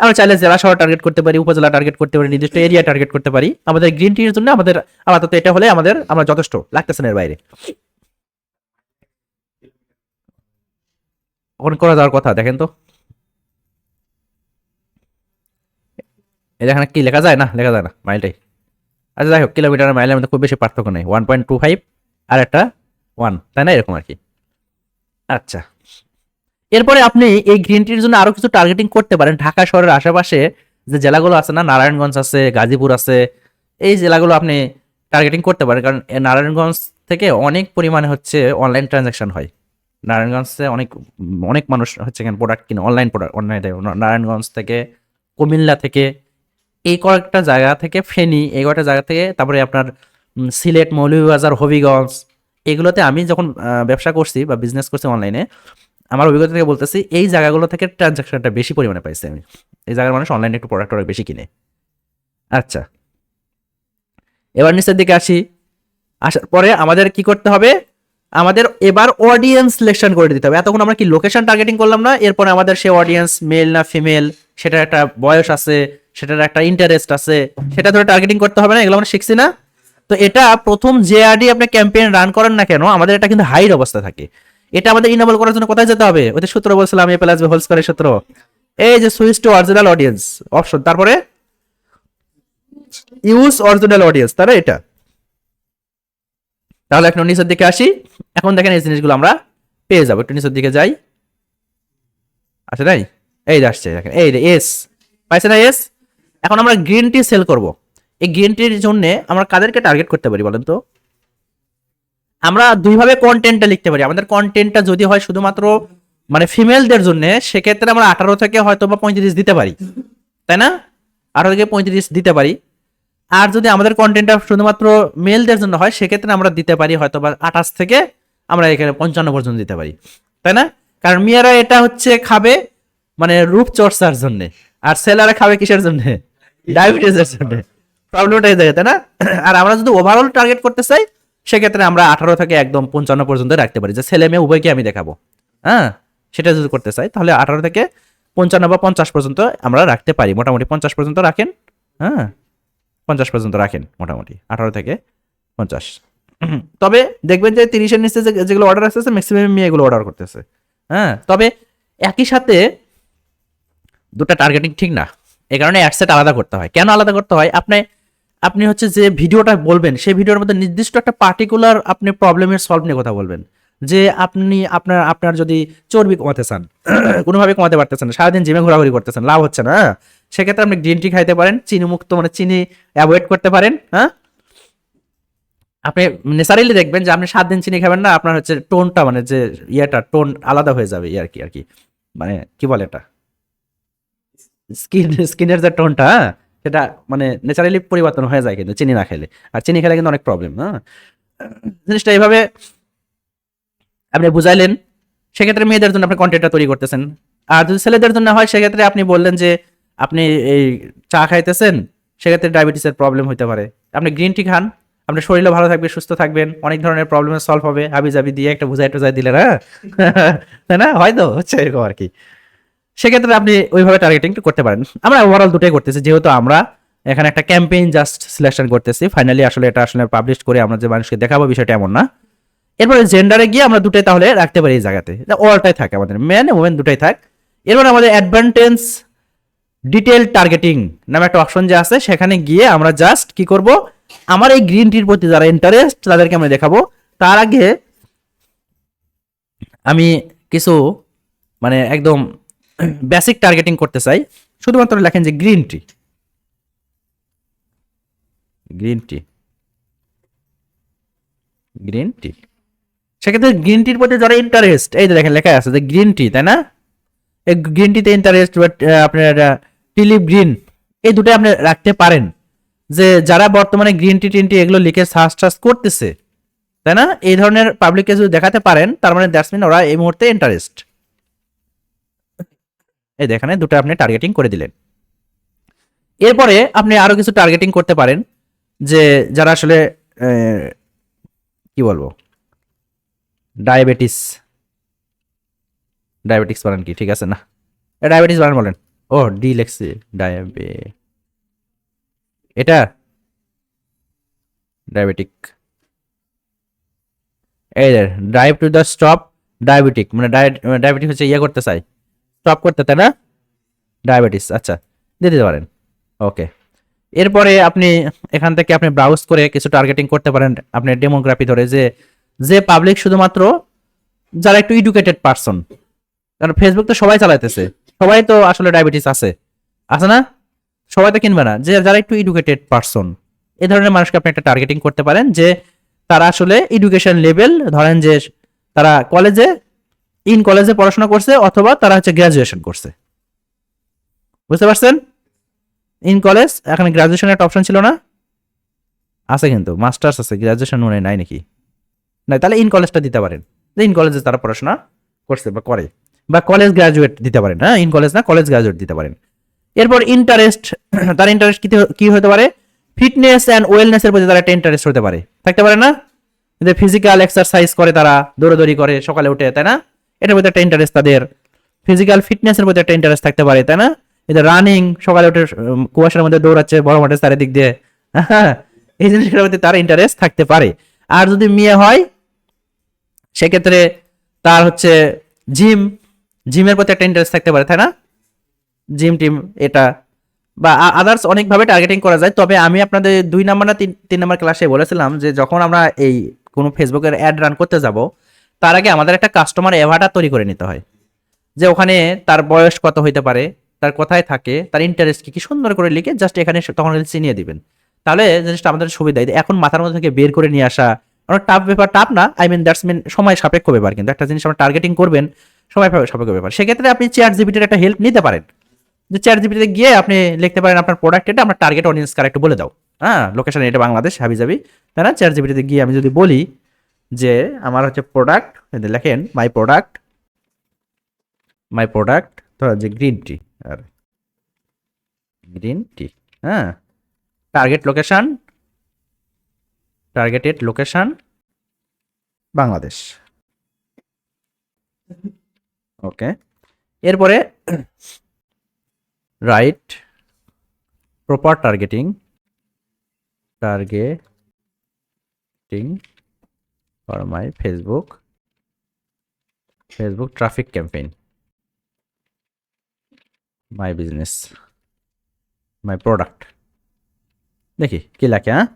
আমরা চাইলে জেলা শহর টার্গেট করতে পারি, উপজেলা টার্গেট করতে পারি, নির্দিষ্ট এরিয়া টার্গেট করতে পারি। আমাদের গ্রিন টির জন্য আমাদের আপাতত এটা হলে আমরা যথেষ্ট, লাগতেছে না এর বাইরে। ওখানে করা যাওয়ার কথা দেখেন তো, এখানে কি লেখা যায় না, লেখা যায় না মাইলটাই। আচ্ছা যাই হোক, কিলোমিটার মাইলের মধ্যে খুব বেশি পার্থক্য নেই, 1.25 আর একটা 1, তাই না, এরকম আর কি। আচ্ছা, এরপরে আপনি এই গ্রিন টির জন্য আরো কিছু টার্গেটিং করতে পারেন। ঢাকা শহরের আশেপাশে যে জেলাগুলো আছে না, নারায়ণগঞ্জ আছে, গাজীপুর আছে, এই জেলাগুলো আপনি টার্গেটিং করতে পারেন, কারণ নারায়ণগঞ্জ থেকে অনেক পরিমাণে হচ্ছে অনলাইন ট্রানজাকশন হয়। নারায়ণগঞ্জে অনেক অনেক মানুষ হচ্ছে এখানে প্রোডাক্ট কিনে, অনলাইন প্রোডাক্ট অনলাইনে। নারায়ণগঞ্জ থেকে, কুমিল্লা থেকে, এই কয়েকটা জায়গা থেকে, ফেনী, এই কয়েকটা জায়গা থেকে, তারপরে আপনার সিলেট, মৌলভীবাজার, হবিগঞ্জ, এগুলোতে আমি যখন ব্যবসা করছি বা বিজনেস করছি অনলাইনে, আমার অভিজ্ঞতা থেকে বলতেছি এই জায়গাগুলো থেকে ট্রানজাকশনটা বেশি পরিমাণে পাইছি আমি। এই জায়গার মানুষ অনলাইনে একটু প্রোডাক্ট অনেক বেশি কিনে। আচ্ছা, এবার নিচের দিকে আসি। আসার পরে আমাদের কি করতে হবে, আমাদের এবার অডিয়েন্স সিলেকশন করে দিতে হবে। এতক্ষণ আমরা কি লোকেশন টার্গেটিং করলাম না, এরপরে আমাদের সেই অডিয়েন্স মেল না ফিমেল, সেটার একটা বয়স আছে, সেটার একটা ইন্টারেস্ট আছে, সেটা ধরে টার্গেটিং করতে হবে না, এগুলো আমরা শিখছি না। তো এটা প্রথম যে আরডি আপনি ক্যাম্পেইন রান করেন না কেন, আমাদের এটা কিন্তু হাইড অবস্থা থাকে। এটা আমাদের ইনেবল করার জন্য কোথায় যেতে হবে, ওই যে সূত্র বলছিলাম এ প্লাস বি হোল স্কয়ারের সূত্র, এই যে switch to original audience option, তারপরে ইউজ অরিজিনাল অডিয়েন্স, তাহলে এটা। তাহলে এখন নিচের দিকে আসি, এখন দেখেন এই জিনিসগুলো আমরা পেয়ে যাবো। একটু নিচের দিকে যাই, আচ্ছা তাই এই যে আসছে দেখেন, এই এস পাইছে না এস। এখন আমরা গ্রিন টি সেল করব। এই গ্রিন টির জন্য আমরা কাদেরকে টার্গেট করতে পারি বলেন তো? আমরা দুইভাবে কন্টেন্টটা লিখতে পারি। আমাদের কন্টেন্টটা যদি হয় শুধুমাত্র মানে ফিমেলদের জন্য, সেক্ষেত্রে আমরা 18 থেকে হয়তো বা 35 দিতে পারি, তাই না? 18 থেকে 35 দিতে পারি। আর যদি আমাদের কন্টেন্টটা শুধুমাত্র মেলদের জন্য হয়, সেক্ষেত্রে আমরা দিতে পারি হয়তো বা 28 থেকে আমরা এখানে 55 পর্যন্ত দিতে পারি, তাই না? কারণ মেয়েরা এটা হচ্ছে খাবে মানে রূপচর্চার জন্য, আর ছেলেরা খাবে কিসের জন্য? ডায়াবেটিসের জন্য। প্রবলেমটা এই জায়গায়, তাই না? আর আমরা যদি ওভারঅল টার্গেট করতে চাই, সেক্ষেত্রে আমরা 18 থেকে একদম 55 পর্যন্ত রাখতে পারি, যে ছেলে মেয়ে উভয়কে আমি দেখাবো। হ্যাঁ, সেটা যদি করতে চাই তাহলে 18 থেকে 55 বা 50 পর্যন্ত আমরা রাখতে পারি। মোটামুটি 50 পর্যন্ত রাখেন। হ্যাঁ, 50 পর্যন্ত রাখেন মোটামুটি, 18 থেকে 50। তবে দেখবেন যে 30-এর নিচে যেগুলো অর্ডার আসতেছে, ম্যাক্সিমাম মেয়ে এগুলো অর্ডার করতেছে। হ্যাঁ, তবে একই সাথে দুটো টার্গেটিং ঠিক না, এই কারণে অ্যাডসেট আলাদা করতে হয়। কেন আলাদা করতে হয়? আপনি হচ্ছে যে ভিডিওটা বলবেন, সেই ভিডিওর মধ্যে নির্দিষ্ট একটা পার্টিকুলার আপনি প্রবলেমের সলভ নিয়ে কথা বলবেন। যে আপনি আপনার যদি চর্বি কমাতে চান, কোনোভাবে কমাতে পারতেছেন না, সারাদিন জিমে ঘোরাঘুরি করতেছেন, লাভ হচ্ছে না, সেক্ষেত্রে আপনি গ্রিন টি খাইতে পারেন, চিনি মুক্ত মানে চিনি অ্যাভয়েড করতে পারেন। হ্যাঁ, আপনি ন্যাচারালি দেখবেন যে আপনি 7 দিন চিনি খাবেন না, আপনার হচ্ছে টোনটা মানে যে ইয়েটা টোন আলাদা হয়ে যাবে আর কি মানে কি বলে এটা, স্কিনের যে টোনটা, সেটা মানে ন্যাচারালি পরিবর্তন হয়ে যায় কিন্তু চিনি না খেলে। আর চিনি খেলে কিন্তু অনেক প্রবলেম। হ্যাঁ, জিনিসটা এইভাবে আপনি বুঝাইলেন, সেক্ষেত্রে মেয়েদের জন্য আপনি কন্টেন্টটা তৈরি করতেছেন। আর যদি ছেলেদের জন্য হয়, সেক্ষেত্রে আপনি বললেন যে আপনি এই চা খাইতেছেন, সেক্ষেত্রে ডায়াবেটিসের প্রবলেম হতে পারে, আপনি গ্রিন টি খান, আপনার শরীরও ভালো থাকবে, সুস্থ থাকবেন, অনেক ধরনের প্রবলেম সলভ হবে। হাবি জাবি দিয়ে একটা বুঝাই টুজাই দিলেন, হ্যাঁ তাই না? হয়তো হচ্ছে এরকম আর কি। সেক্ষেত্রে আপনি ওইভাবে টার্গেটিং করতে পারেন। আমরা ওভারঅল দুটাই করতেছি, যেহেতু আমরা এখানে একটা ক্যাম্পেইন জাস্ট সিলেকশন করতেছি। ফাইনালি আসলে এটা আসলে পাবলিশ করে আমরা যে মানুষকে দেখাবো, বিষয়টা এমন না। এরপরে জেন্ডারে গিয়ে আমরা দুটাই তাহলে রাখতে পারি এই জায়গাতে, অলটাই থাকে আমাদের, মেন ওমেন দুটাই থাক। এরপর আমাদের অ্যাডভান্টেজ ডিটেল টার্গেটিং নামে একটা অপশন যে আছে, সেখানে গিয়ে আমরা জাস্ট কি করব, আমার এই গ্রিন টির প্রতি যারা ইন্টারেস্ট তাদেরকে আমরা দেখাবো। তার আগে আমি কিছু মানে একদম বেসিক টার্গেটিং করতে চাই। শুধুমাত্র লেখেন যে green tea, green tea, green tea. সেক্ষেত্রে গ্রিন টির প্রতি যারা ইন্টারেস্ট, এই যে দেখেন লেখা আছে যে গ্রিন টি, তাই না? এই গ্রিন টিতে ইন্টারেস্ট, বাট আপনার টিলিপ গ্রিন, এই দুটো আপনি রাখতে পারেন। যে যারা বর্তমানে গ্রিন টি টিন টি এগুলো লিখে সার্চ করতেছে, তাই না, এই ধরনের পাবলিককে যদি দেখাতে পারেন, তার মানে দ্যাটস মিন ওরা এই মুহূর্তে ইন্টারেস্ট। এই দেখেন দুটো আপনি টার্গেটিং করে দিলেন। এরপরে আপনি আরো কিছু টার্গেটিং করতে পারেন, যে যারা আসলে কি বলবো, ডায়াবেটিস বলেন কি, ঠিক আছে না, ডায়াবেটিস বলেন, ও ডি লেখছি, এটা ডায়াবেটিক, এই drive to the stop diabetic, মানে ডায়াবেটিক হচ্ছে ইয়ে করতে চাই, স্টপ করতে, তাই না? ডায়াবেটিস, আচ্ছা দিতে পারেন। ওকে, এরপরে আপনি এখান থেকে আপনি ব্রাউজ করে কিছু টার্গেটিং করতে পারেন। আপনি ডেমোগ্রাফি ধরে যে পাবলিক শুধুমাত্র যারা একটু এডুকেটেড পারসন, কারণ ফেসবুক তো সবাই চালাইতেছে, সবাই তো আসলে ডায়াবেটিস আছে না, সবাই তো কিনবে না। যে যারা একটু এডুকেটেড পারসন, এই ধরনের মানুষকে আপনি একটা টার্গেটিং করতে পারেন, যে তারা আসলে এডুকেশন লেভেল ধরেন যে তারা কলেজে পড়াশোনা করছে, অথবা তারা হচ্ছে গ্রাজুয়েশন করছে, বুঝতে পারছেন? ইন কলেজ, এখানে গ্রাজুয়েশনের একটা অপশন ছিল না, আছে কিন্তু মাস্টার্স আছে, গ্রাজুয়েশন মনে নাই নাকি, না তাহলে ইন কলেজটা দিতে পারেন, যে ইন কলেজে তারা পড়াশোনা করছে বা করে, বা কলেজ গ্রাজুয়েট দিতে পারেন। হ্যাঁ, ইন কলেজ না, কলেজ গ্রাজুয়েট দিতে পারেন। এরপর ইন্টারেস্ট, তার ইন্টারেস্ট কি হতে পারে, ফিটনেস অ্যান্ড ওয়েলনেস এর প্রতি তার একটা ইন্টারেস্ট হতে পারে, থাকতে পারে না? যে ফিজিক্যাল এক্সারসাইজ করে, তারা দৌড়াদৌড়ি করে সকালে উঠে, তাই না? এটার মধ্যে একটা ইন্টারেস্ট তাদের। ফিজিক্যাল ফিটনেসের মধ্যে একটা ইন্টারেস্ট থাকতে পারে, তাই না? এই যে রানিং, সকালে উঠে কুয়াশার মধ্যে দৌড়াচ্ছে বড় মাঠের চারিদিক দিয়ে, হ্যাঁ, এই জিনিসগুলোর মধ্যে তার ইন্টারেস্ট থাকতে পারে। আর যদি মেয়ে হয় সেক্ষেত্রে তার হচ্ছে জিমের প্রতি একটা ইন্টারেস্ট থাকতে পারে, তাই না? জিম টিম এটা বা আদার্স অনেকভাবে টার্গেটিং করা যায়। তবে আমি আপনাদের 2 নাম্বার না 3 নাম্বার ক্লাসে বলেছিলাম যে যখন আমরা এই কোনো ফেসবুকের অ্যাড রান করতে যাব, তার আগে আমাদের একটা কাস্টমার অ্যাভাটার তৈরি করে নিতে হয়, যে ওখানে তার বয়স কত হইতে পারে, তার কোথায় থাকে, তার ইন্টারেস্ট কি সুন্দর করে লিখে জাস্ট এখানে তখন চিনিয়ে দিবেন। তাহলে জিনিসটা আমাদের সুবিধা। এখন মাথার মধ্যে থেকে বের করে নিয়ে আসা অনেক টাফ ব্যাপার, টাফ না, আই মিন দ্যাটস মিন সময় সাপেক্ষ ব্যাপার। কিন্তু একটা জিনিস আমরা টার্গেটিং করবেন, সময় সাপেক্ষ ব্যাপার। সেক্ষেত্রে আপনি চ্যাট জিপিটির একটা হেল্প নিতে পারেন, যে চ্যাট জিপিটিতে গিয়ে আপনি লিখতে পারেন আপনার প্রোডাক্ট এটা, আপনার টার্গেট অডিয়েন্স কার একটু বলে দাও, হ্যাঁ, লোকেশন এটা বাংলাদেশ হাবিজাবি, তাই না? চ্যাট জিপিটিতে গিয়ে আমি যদি বলি যে আমার হচ্ছে প্রোডাক্ট, লেখেন মাই প্রোডাক্ট ধরো যে গ্রিন টি, আর গ্রিন টি, হ্যাঁ, টার্গেটেড লোকেশন বাংলাদেশ, ওকে। এরপরে right proper targeting for my Facebook traffic campaign, my business, my product. দেখি কি লাগে, হ্যাঁ,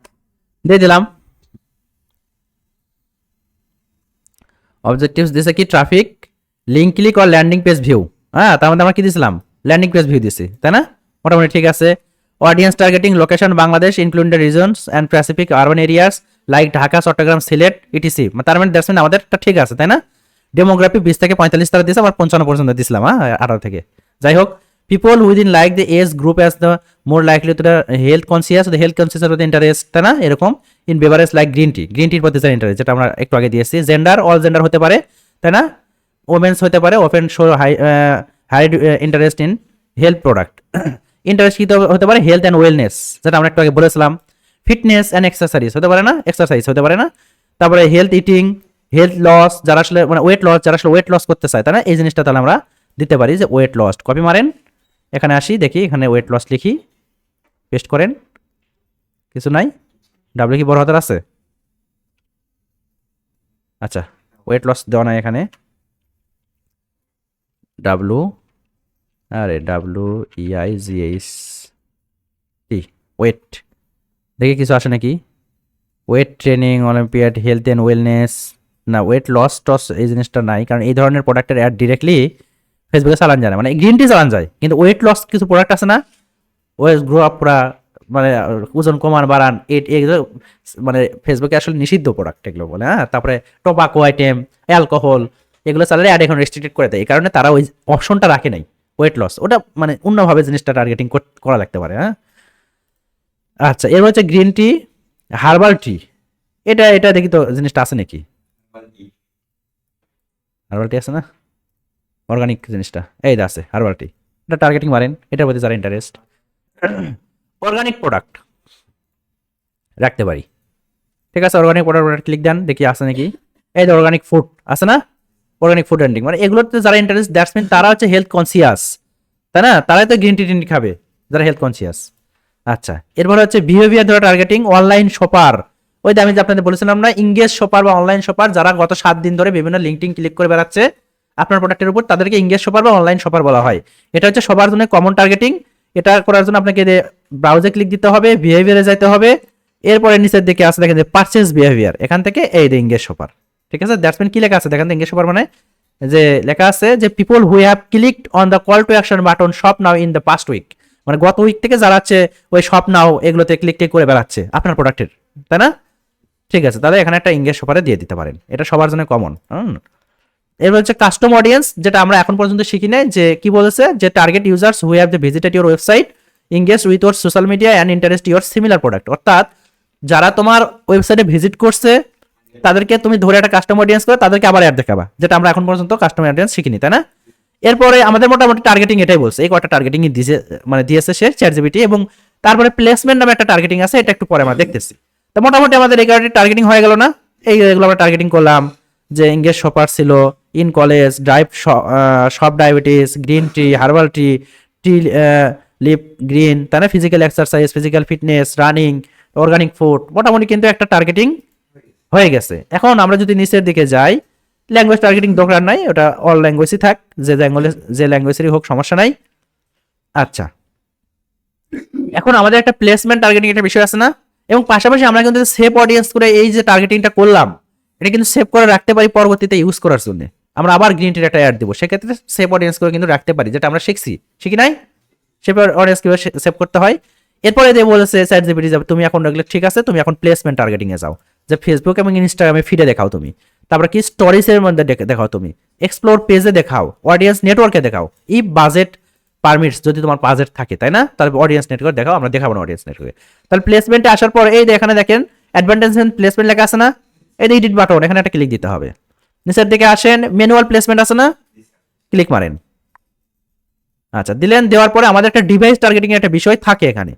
দিয়ে দিলাম। অবজেক্টিভস দিছে কি, ট্রাফিক, লিঙ্ক ক্লিক আর ল্যান্ডিং পেজ ভিউ, হ্যাঁ, তার মধ্যে আমরা কি দিয়েছিলাম, ল্যান্ডিং পেজ ভিউ দিছি, তাই না? মোটামুটি ঠিক আছে। Audience targeting location Bangladesh including the regions and specific urban areas like Dhaka, Chittagong, Sylhet etc, তার মানে দ্যাটস মিন আমাদেরটা ঠিক আছে, তাই না? ডেমোগ্রাফি 20 থেকে 45 তারা দিয়েছে, আমার 55 পর্যন্ত দিছিলাম, হ্যাঁ, 18 থেকে। যাই হোক, people within like the age group as the more likely to the health conscious প্রতি ইন্টারেস্ট, তাই না? এরকম ইন বেভারেজ লাইক গ্রিন টির প্রতি ইন্টারেস্ট, যেটা আমরা একটু আগে দিয়েছি। জেন্ডার, অল জেন্ডার হতে পারে, তাই না? ওমেন্স হতে পারে, open show high interest in health product. Interest কি হতে পারে, হেলথ অ্যান্ড ওয়েলনেস, যেটা আমরা একটু আগে বলেছিলাম। ফিটনেস অ্যান্ড এক্সারসাইজ হতে পারে না, তারপরে হেলথ ইটিং, হেলথ লস, যারা আসলে মানে ওয়েট লস করতে চায়, তাই না? এই জিনিসটা তাহলে আমরা দিতে পারি যে ওয়েট লস। কপি মারেন, এখানে আসি, দেখি এখানে ওয়েট লস লিখি, পেস্ট করেন, কিছু নাই, ডাব্লিউ কি বড় হাতের আছে? আচ্ছা, ওয়েট লস দেওয়া নাই এখানে, WEIGHT, ওয়েট, দেখি কিছু আসে নাকি। Weight training, olympiad, health and wellness, না, ওয়েট লস টস এই জিনিসটা নাই, কারণ এই ধরনের প্রোডাক্টের অ্যাড ডিরেক্টলি ফেসবুকে চালান যায় না, মানে গ্রিন টি চালান যায়, কিন্তু ওয়েট লস কিছু প্রোডাক্ট আছে না, ওয়েট গ্রো আপ করা, মানে ওজন কমান বাড়ান, এগুলো মানে ফেসবুকে আসলে নিষিদ্ধ প্রোডাক্ট এগুলো বলে, হ্যাঁ। তারপরে টোবাকো আইটেম, অ্যালকোহল, এগুলো চালালে অ্যাড এখন রেস্ট্রিক্টেড করে দেয়, এই কারণে তারা ওই অপশনটা রাখে নাই ওয়েট লস, ওটা মানে অন্যভাবে জিনিসটা টার্গেটিং করা লাগতে পারে, হ্যাঁ। আচ্ছা, এর হচ্ছে গ্রিন টি, হার্বাল টি, এটা দেখি তো জিনিসটা আছে নাকি, হার্বাল টি আছে না, অর্গানিক জিনিসটা এই আছে হার্বাল টি, এটা টার্গেটিং মারেন, এটার প্রতি যারা ইন্টারেস্ট। অর্গানিক প্রোডাক্ট রাখতে পারি, ঠিক আছে। অর্গানিক প্রোডাক্ট ক্লিক দেন, দেখি আছে নাকি। এই যে অর্গানিক ফুড আছে না, অর্গানিক ফুড এন্ডিং, মানে এগুলোতে যারা ইন্টারেস্ট, দ্যাটস মিন তারা হচ্ছে হেলথ কনসিয়াস, তাই না? তারাই তো গ্রিন টি খাবে, যারা হেলথ কনসিয়াস। আচ্ছা, এরপর হচ্ছে বিহেভিয়ার দ্বারা টার্গেটিং, অনলাইন শপার, ওই যে আমি যে আপনাদের বলেছিলাম না, ইংগেজ শপার বা অনলাইন শপার, যারা গত 7 দিন ধরে বিভিন্ন লিঙ্কটিং ক্লিক করে বেড়াচ্ছে আপনার প্রোডাক্টের উপর, তাদেরকে ইংগেজ শপার বা অনলাইন শপার বলা হয়। এটা হচ্ছে সবার জন্য কমন টার্গেটিং। এটা করার জন্য আপনাকে ব্রাউজে ক্লিক দিতে হবে, বিহেভিয়ারে যাইতে হবে, এরপরে নিচের দিকে আছে দেখেন যে পারচেজ বিহেভিয়ার, এখান থেকে এই যে ইংগেজ শপার, ঠিক আছে। দ্যাটস মিন কি লেখা আছে দেখেন, ইংগেজ শপার মানে যে লেখা আছে যে people who have clicked on the call to action button shop now in the past week, মানে গত উইক থেকে যারা হচ্ছে ওই শপ নাও এগুলোতে ক্লিক করে বেড়াচ্ছে আপনার প্রোডাক্টের, তাই না? ঠিক আছে, তাহলে এখানে একটা ইংগেজ শপারে দিয়ে দিতে পারেন, এটা সবার জন্য কমন। এবার হচ্ছে কাস্টম অডিয়েন্স, যেটা আমরা এখন পর্যন্ত শিখি নাই, যে কি বলেছে, যে target users who have visited your website, engage with your social media and interest your similar product, অর্থাৎ যারা তোমার ওয়েবসাইটে ভিজিট করছে তাদেরকে তুমি ধরে একটা কাস্টম অডিয়েন্স করে তাদেরকে আবার অ্যাড দেখাবা, যেটা আমরা এখন পর্যন্ত কাস্টম অডিয়েন্স শিখিনি, তাই না? এরপরে আমাদের মোটামুটি টার্গেটিং এটাই বলছে, এই কটা টার্গেটিং দিয়েছে সে চ্যাটজিপিটি, এবং তারপরে প্লেসমেন্ট নামে একটা টার্গেটিং আছে, এটা একটু পরে আমরা দেখতেছি। তো মোটামুটি আমাদের এই টার্গেটিং হয়ে গেল না, এইগুলো আমরা টার্গেটিং করলাম, যে এঙ্গেজ শপার ছিল, in college, drive shop diabetes, green tea, herbal tea, tea leap green, তাই না, physical exercise, physical fitness, running, organic food, মোটামুটি কিন্তু একটা টার্গেটিং হয়ে গেছে। এখন আমরা যদি নিচের দিকে যাই, ল্যাঙ্গুয়েজ টার্গেটিং দরকার নাই, ওটা অল ল্যাঙ্গুয়েজই থাক, যে ল্যাঙ্গুয়েজেরই হোক সমস্যা নাই। আচ্ছা, এখন আমাদের একটা প্লেসমেন্ট টার্গেটিং একটা বিষয় আছে না, এবং পাশাপাশি আমরা কিন্তু সেভ অডিয়েন্স করে এই যে টার্গেটিংটা করলাম, এটা কিন্তু সেভ করে রাখতে পারি পরবর্তীতে ইউজ করার জন্য। আমরা আবার গ্রিন টির একটা অ্যাড দিব, সেক্ষেত্রে সেভ অডিয়েন্স করে কিন্তু রাখতে পারি, যেটা আমরা শিখি নাই সেভ অডিয়েন্স কিভাবে সেভ করতে হয়। এরপরে দিয়ে বলেছে চ্যাট জিপিটি যাবে, তুমি এখন রাখলে ঠিক আছে, তুমি এখন প্লেসমেন্ট টার্গেটিং এ যাও, যে ফেসবুক এবং ইনস্টাগ্রামে ফিডে দেখাও তুমি, তারপর কি স্টোরিজের মধ্যে দেখাও তুমি, এক্সপ্লোর পেজে দেখাও, অডিয়েন্স নেটওয়ার্কে দেখাও, ই বাজেট পারমিটস, যদি তোমার বাজেট থাকে, তাই না, তাহলে অডিয়েন্স নেটওয়ার্ক দেখাও, আমরা দেখাবো না অডিয়েন্স নেটওয়ার্কে। তাহলে প্লেসমেন্টে আসার পর এই এখানে দেখেন অ্যাডভান্টেজমেন্ট প্লেসমেন্ট লেখা আছে না, এই এডিট বাটন, এখানে একটা ক্লিক দিতে হবে। নিচের দিকে আসেন, ম্যানুয়াল প্লেসমেন্ট আছে না, ক্লিক মারেন। আচ্ছা, দিলেন, দেওয়ার পরে আমাদের একটা ডিভাইস টার্গেটিং এর একটা বিষয় থাকে এখানে,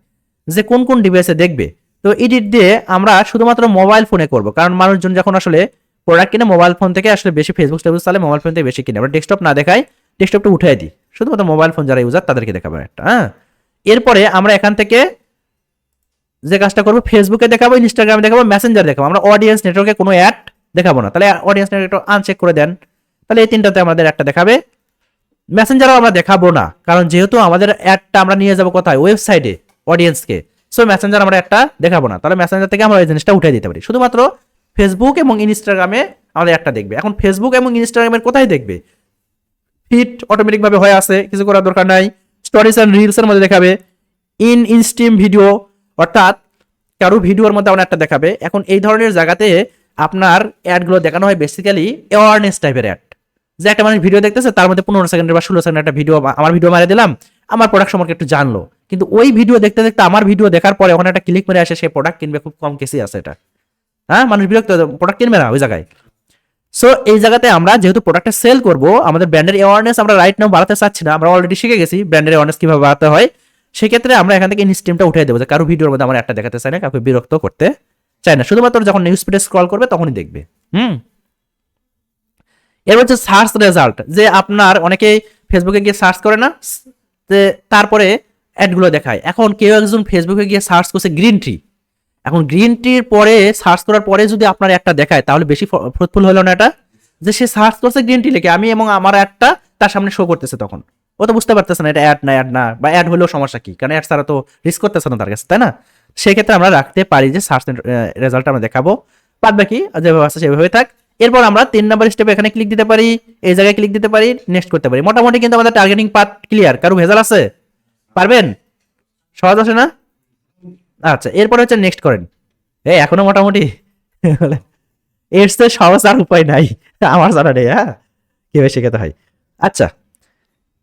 যে কোন কোন ডিভাইসে দেখবে। তো এডিট দিয়ে আমরা শুধুমাত্র মোবাইল ফোনে করব, কারণ মানুষজন যখন আসলে প্রোডাক্ট কিনে মোবাইল ফোন থেকে আসলে বেশি, ফেসবুক চালে মোবাইল ফোন থেকে বেশি কিনে, আমরা ডেস্কটপ না দেখাই, ডেস্কটপটা উঠাই দিই, শুধুমাত্র মোবাইল ফোন যারা ইউজার তাদেরকে দেখাবো একটা। হ্যাঁ, এরপরে আমরা এখান থেকে যে কাজটা করবো, ফেসবুকে দেখাবো, ইনস্টাগ্রামে দেখাবো, মেসেঞ্জার দেখাবো, আমরা অডিয়েন্স নেটওয়ার্কে কোনো অ্যাড দেখাবো না। তাহলে অডিয়েন্স নেটওয়ার্ক আনচেক করে দেন, তাহলে এই তিনটাতে আমাদের একটা দেখাবে। মেসেঞ্জারও আমরা দেখাবো না, কারণ যেহেতু আমাদের অ্যাডটা আমরা নিয়ে যাবো কোথায়, ওয়েবসাইটে, অডিয়েন্সকে, সো মেসেঞ্জার আমরা একটা দেখাবো না। তাহলে মেসেঞ্জার থেকে আমরা এই জিনিসটা উঠে দিতে পারি, শুধুমাত্র ফেসবুক এবং ইনস্টাগ্রামে আমাদের একটা দেখবে। এখন ফেসবুক এবং ইনস্টাগ্রামের কোথায় দেখবে, ফিড অটোমেটিক ভাবে হয়ে আছে, কিছু করার দরকার নাই। স্টোরিজ এন্ড রিলস এর মধ্যে দেখাবে, ইনস্ট্রিম ভিডিও, অর্থাৎ কারো ভিডিওর মধ্যে আমরা একটা দেখাবে। এখন এই ধরনের জায়গাতে আপনার অ্যাডগুলো দেখানো হয় বেসিক্যালি অ্যাওয়ারনেস টাইপের অ্যাড, যে একটা মানুষ ভিডিও দেখতেছে, তার মধ্যে 15 সেকেন্ডের বা 16 সেকেন্ডের একটা ভিডিও, আমার ভিডিও মারে দিলাম, আমার প্রোডাক্ট সম্পর্কে একটু জানলো, কিন্তু ওই ভিডিও দেখতে দেখতে আমার ভিডিও দেখার পরে ওখানে একটা ক্লিক মেরে আসে, সে প্রোডাক্ট কিনবে, খুব কম কেসই আছে এটা। হ্যাঁ, মানুষ বিরক্ত, প্রোডাক্ট কিনবে না ওই জায়গায়। সো এই জায়গাতে আমরা যেহেতু প্রোডাক্টটা সেল করব, আমাদের ব্র্যান্ডের অ্যাওয়ারনেস আমরা রাইট নাও বাড়াতে চাচ্ছি না, আমরা অলরেডি শিখে গেছি ব্র্যান্ডের অ্যাওয়ারনেস কিভাবে বাড়াতে হয়। সেক্ষেত্রে আমরা এখান থেকে ইনস্ট্রিমটা উঠিয়ে দেবো, যে কারো ভিডিওর মধ্যে আমরা একটা দেখাতে চাই না, কাউকে বিরক্ত করতে চাই না, শুধুমাত্র যখন নিউজ ফিডে স্ক্রল করবে তখনই দেখবে। এর হচ্ছে সার্চ রেজাল্ট, যে আপনার অনেকেই ফেসবুকে গিয়ে সার্চ করে না, যে তারপরে অ্যাডগুলো দেখায়। এখন কেউ একজন ফেসবুকে গিয়ে সার্চ করছে গ্রিন টি, এখন গ্রিন টির পরে সার্চ করার পরে যদি আপনার একটা দেখায়, তাহলে বেশি ফ্রুটফুল হলো না এটা, যে সে সার্চ করছে গ্রিন টি লিখে, আমি এবং আমার একটা তার সামনে শো করতেছে, তখন ও তো বুঝতে পারতেছে না এটা অ্যাড না, বা অ্যাড হলেও সমস্যা কি, কারণ অ্যাড ছাড়া তো রিস্ক করতেছে না তার কাছে, তাই না। সেক্ষেত্রে আমরা রাখতে পারি যে সার্চ রেজাল্ট আমরা দেখাবো, বাদ বাকি যেভাবে আছে সেভাবে থাক। এরপর আমরা 3 নম্বর স্টেপে এখানে ক্লিক দিতে পারি, এই জায়গায় ক্লিক দিতে পারি, নেক্সট করতে পারি। মোটামুটি কিন্তু আমাদের টার্গেটিং পাথ ক্লিয়ার, কারো ভেজাল আছে, পারবেন, সহজ আছে না। আচ্ছা, এরপর হচ্ছে নেক্সট করেন। এখনো মোটামুটি এর চেয়ে সহজ আর উপায় নাই আমার জানা নেই, হ্যাঁ, কিভাবে শেখাতে হয়। আচ্ছা,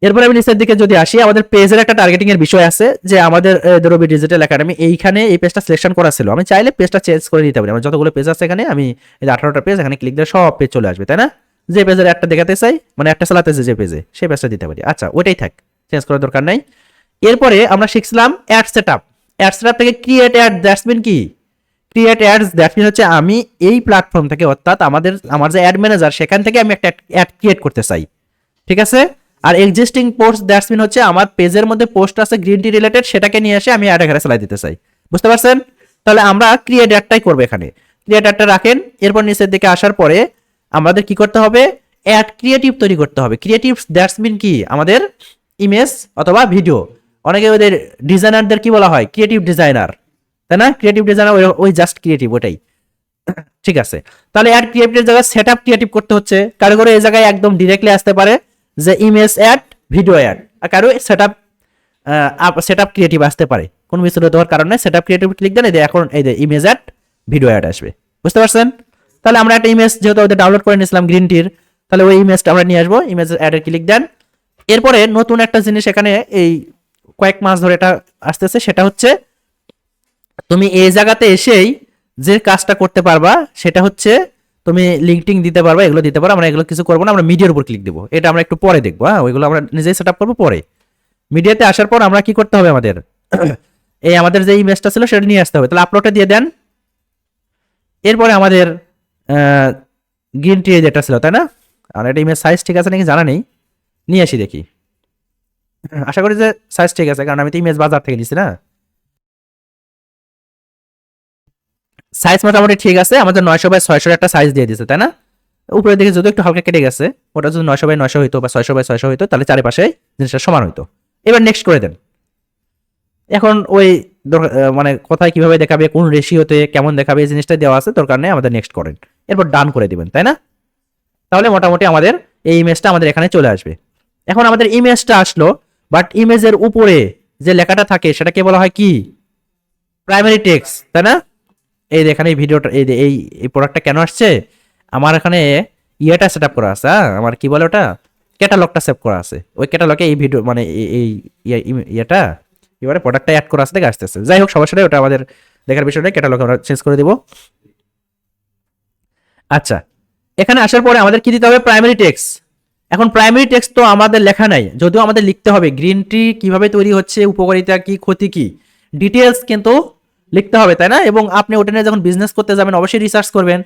এরপরে আমি নিচের দিকে যদি আসি, আমাদের পেজের একটা টার্গেটিং এর বিষয় আছে, যে আমাদের রবি ডিজিটাল একাডেমি, এইখানে এই পেজটা সিলেকশন করা ছিল, আমি চাইলে পেজটা চেঞ্জ করে দিতে পারি। আমার যতগুলো পেজ আছে এখানে, আমি এই 18টা পেজ এখানে ক্লিক দিয়ে সব পেজ চলে আসবে, তাই না। যে পেজের একটা দেখাতে চাই, মানে একটা চালাতেছে যে পেজে, সেই পেজটা দিতে পারি। আচ্ছা, ওইটাই থাক, চেঞ্জ করার দরকার নাই। এরপরে আমরা শিখছিলাম অ্যাড সেটআপ। অ্যাড সেটআপ থেকে ক্রিয়েট অ্যাড, দ্যাটস মিন কি, ক্রিয়েট অ্যাডস দ্যাট মিন হচ্ছে আমি এই প্ল্যাটফর্ম থেকে, অর্থাৎ আমার যে অ্যাড ম্যানেজার, সেখান থেকে আমি একটা অ্যাড ক্রিয়েট করতে চাই, ঠিক আছে। আর এক্সিস্টিং পোস্ট দ্যাটস মিন হচ্ছে আমার পেজের মধ্যে পোস্ট আছে গ্রিন টি রিলেটেড, সেটাকে নিয়ে এসে আমি অ্যাড এখানে চালাই দিতে চাই, বুঝতে পারছেন। তাহলে আমরা ক্রিয়েট অ্যাডটাই করবো এখানে, ক্রিয়েট অ্যাডটা রাখেন। এরপর নিচের দিকে আসার পরে আমাদের কি করতে হবে, অ্যাড ক্রিয়েটিভ তৈরি করতে হবে। ক্রিয়েটিভ দ্যাটস মিন কি, আমাদের ইমেজ অথবা ভিডিও, অনেকে ওদের ডিজাইনারদের কি বলা হয়, ক্রিয়েটিভ ডিজাইনার, তাই না। ক্রিয়েটিভ ডিজাইনার ওই জাস্ট ক্রিয়েটিভ, ওটাই, ঠিক আছে। তাহলে অ্যাড ক্রিয়েটিভের জায়গায় সেটআপ ক্রিয়েটিভ করতে হচ্ছে, কারো করে এই জায়গায় একদম ডিরেক্টলি আসতে পারে যে ইমেজ অ্যাড, ভিডিও অ্যাড, আর কারো সেটআপ ক্রিয়েটিভ আসতে পারে, কোনো বিস্তৃত হওয়ার কারণে সেটআপ ক্রিয়েটিভ ক্লিক দেন, এই এখন এই যে ইমেজ অ্যাড, ভিডিও অ্যাড আসবে, বুঝতে পারছেন। তাহলে আমরা একটা ইমেজ যেহেতু ওদের ডাউনলোড করে নিয়েছিলাম গ্রিন টির, তাহলে ওই ইমেজটা আমরা নিয়ে আসবো, ইমেজ অ্যাডের ক্লিক দেন। এরপরে নতুন একটা জিনিস এখানে এই কয়েক মাস ধরে এটা আসতেছে, সেটা হচ্ছে তুমি এই জায়গাতে এসেই যে কাজটা করতে পারবা, সেটা হচ্ছে তুমি লিঙ্কটিং দিতে পারবা, এগুলো দিতে পারো। আমরা এগুলো কিছু করবো না, আমরা মিডিয়ার উপর ক্লিক দেবো, এটা আমরা একটু পরে দেখবো। হ্যাঁ, ওইগুলো আমরা নিজেই সেট আপ করবো পরে। মিডিয়াতে আসার পর আমরা কি করতে হবে, আমাদের এই আমাদের যে ইমেজটা ছিল সেটা নিয়ে আসতে হবে, তাহলে আপলোডে দিয়ে দেন। এরপরে আমাদের গ্রিন টি যেটা ছিল, তাই না? আর এটা ইমেজ সাইজ ঠিক আছে নাকি জানা নেই, নিয়ে আসি দেখি। আশা করি যে সাইজ ঠিক আছে, কারণ আমি তো ইমেজ বাজার থেকে নিছি না। সাইজ মোটামুটি ঠিক আছে, আমাদের 900x600 একটা সাইজ দিয়ে দিছে, তাই না? উপরের দিকে যদি একটু হালকা কেটে গেছে, ওটা যদি 900x900 হইতো বা 600x600 হইতো, তাহলে চারিপাশে জিনিসটা সমান হইতো। এবার নেক্সট করে দেন। এখন ওই মানে কোথায় কিভাবে দেখাবে, কোন রেশিওতে কেমন দেখাবে, এই জিনিসটা দেওয়া আছে, দরকার নেই, আমাদের নেক্সট করেন। এরপর ডান করে দিবেন, তাই না? তাহলে মোটামুটি আমাদের এই ইমেজটা আমাদের এখানে চলে আসবে। এখন আমাদের ইমেজটা আসলো, বাট ইমেজের উপরে যে লেখাটা থাকে সেটাকে বলা হয় কি? প্রাইমারি টেক্সট, তাই না? এই এখানে এই ভিডিওটা এই প্রোডাক্টটা কেন আসছে, আমার এখানে ইয়েটা সেট আপ করা আছে, আমার কি বলে ওটা, ক্যাটালগটা সেভ করা আছে। ওই ক্যাটালগে এই ভিডিও মানে এই ইয়েটা এবারে প্রোডাক্টটা অ্যাড করা আছে দেখে আসতেছে। যাই হোক, সমস্যা নেই, ওটা আমাদের দেখার বিষয় নেই, ক্যাটালগ আমরা চেঞ্জ করে দিব। আচ্ছা, এখানে আসার পরে আমাদের কি দিতে হবে? Primary text. এখন প্রাইমারি টেক্সট তো আমাদের লেখা নাই, যদিও আমাদের লিখতে হবে গ্রিন টি কিভাবে তৈরি হচ্ছে, উপকারিতা কি, ক্ষতি কি, ডিটেলস কিন্তু লিখতে হবে, তাই না? এবং আপনি ওটা নিয়ে যখন বিজনেস করতে যাবেন অবশ্যই রিসার্চ করবেন,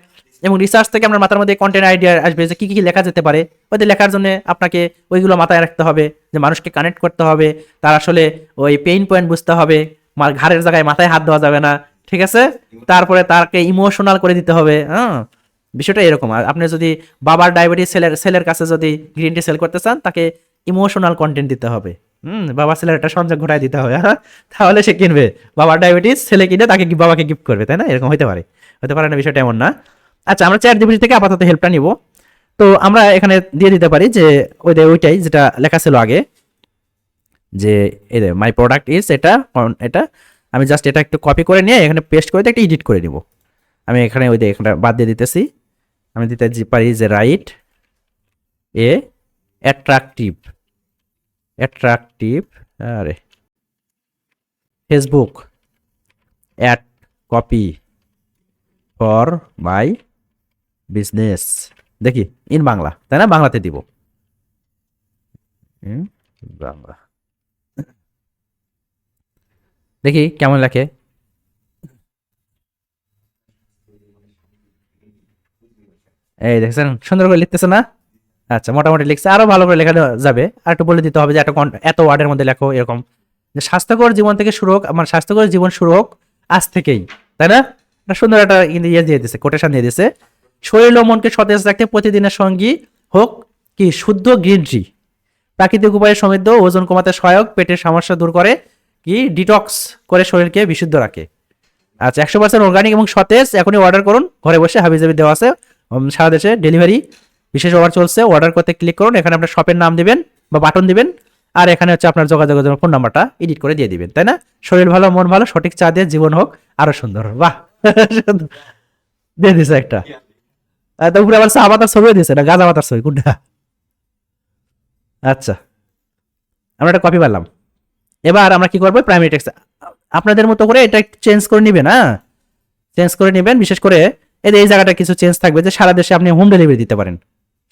এবং রিসার্চ থেকে আপনার মাথার মধ্যে কন্টেন্ট আইডিয়া আসবে যে কি কি লেখা যেতে পারে। ওইটা লেখার জন্য আপনাকে ওইগুলো মাথায় রাখতে হবে, যে মানুষকে কানেক্ট করতে হবে, তার আসলে ওই পেইন পয়েন্ট বুঝতে হবে, ঘাড়ের জায়গায় মাথায় হাত দেওয়া যাবে না, ঠিক আছে? তারপরে তাকে ইমোশনাল করে দিতে হবে, হ্যাঁ, বিষয়টা এরকম। আর আপনি যদি বাবার ডায়াবেটিস সেলের কাছে যদি গ্রিন টি সেল করতে চান, তাকে ইমোশনাল কন্টেন্ট দিতে হবে। বাবার ছেলের একটা সংযোগ ঘটায় দিতে হবে, হ্যাঁ, তাহলে সে কিনবে। বাবার ডায়াবেটিস ছেলে কিনে তাকে বাবাকে গিফট করবে, তাই না? এরকম হতে পারে, হতে পারে না, বিষয়টা এমন না। আচ্ছা, আমরা চ্যাট জিপিটি থেকে আপাতত হেল্পটা নিব। তো আমরা এখানে দিয়ে দিতে পারি যে ওইটাই যেটা লেখা ছিল আগে, যে এই মাই প্রোডাক্ট ইজ এটা এটা। আমি জাস্ট এটা একটু কপি করে নিয়ে এখানে পেস্ট করে দিয়ে একটা এডিট করে নিব। আমি এখানে এখানে বাদ দিয়ে দিতেছি। আমি দিতে পারি যে রাইট এ অ্যাট্রাকটিভ আরে Facebook ad copy for my business, দেখি ইন বাংলা, তাই না? বাংলাতে দিব, বাংলা, দেখি কেমন লেখে। এই দেখছেন সুন্দর করে লিখতেছে না? আচ্ছা, মোটামুটি লিখছে, আরো ভালো করে লেখা যাবে। আর একটু বলে দিতে হবে যে এত ওয়ার্ডের মধ্যে লেখো, এরকম যে স্বাস্থ্যকর জীবন থেকে শুরু হোক, আমার স্বাস্থ্যকর জীবন শুরু হোক আজ থেকেই, তাই না? সুন্দর একটা ইয়ে দিয়ে দিছে, কোটেশন দিয়ে দিছে। শরীর ও মনকে সতেজ রাখতে প্রতিদিনের সঙ্গী হোক কি শুদ্ধ গ্রিন টি, প্রাকৃতিক উপায়ে সমৃদ্ধ, ওজন কমাতে সহায়ক, পেটের সমস্যা দূর করে, কি ডিটক্স করে শরীরকে বিশুদ্ধ রাখে। আচ্ছা, 100% অর্গানিক এবং সতেজ, এখনই অর্ডার করুন, ঘরে বসে হাবিজাবি দেওয়া আছে, সারা দেশে ডেলিভারি, বিশেষ অফার চলছে। অর্ডার করতে ক্লিক করুন, এখানে আপনার শপের নাম দিবেন বা বাটন দিবেন, আর এখানে হচ্ছে আপনার যোগাযোগের জন্য ফোন নাম্বারটা এডিট করে দিয়ে দিবেন, তাই না? শরীর ভালো, মন ভালো, সঠিক চা দিয়ে জীবন হোক আরো সুন্দর। বাহ, দিয়ে দিছে একটা। তো উপরে আবার চা পাতার ছবিও দিয়েছে, না গাঁজা পাতার ছবি কোনটা? আচ্ছা, আমরা একটা কপি পারলাম। এবার আমরা কি করবো? প্রাইমারি টেক্সট আপনাদের মতো করে এটা চেঞ্জ করে নিবেন, হ্যাঁ, চেঞ্জ করে নেবেন। বিশেষ করে এই জায়গাটা কিছু চেঞ্জ থাকবে, যে সারা দেশে আপনি হোম ডেলিভারি দিতে পারেন,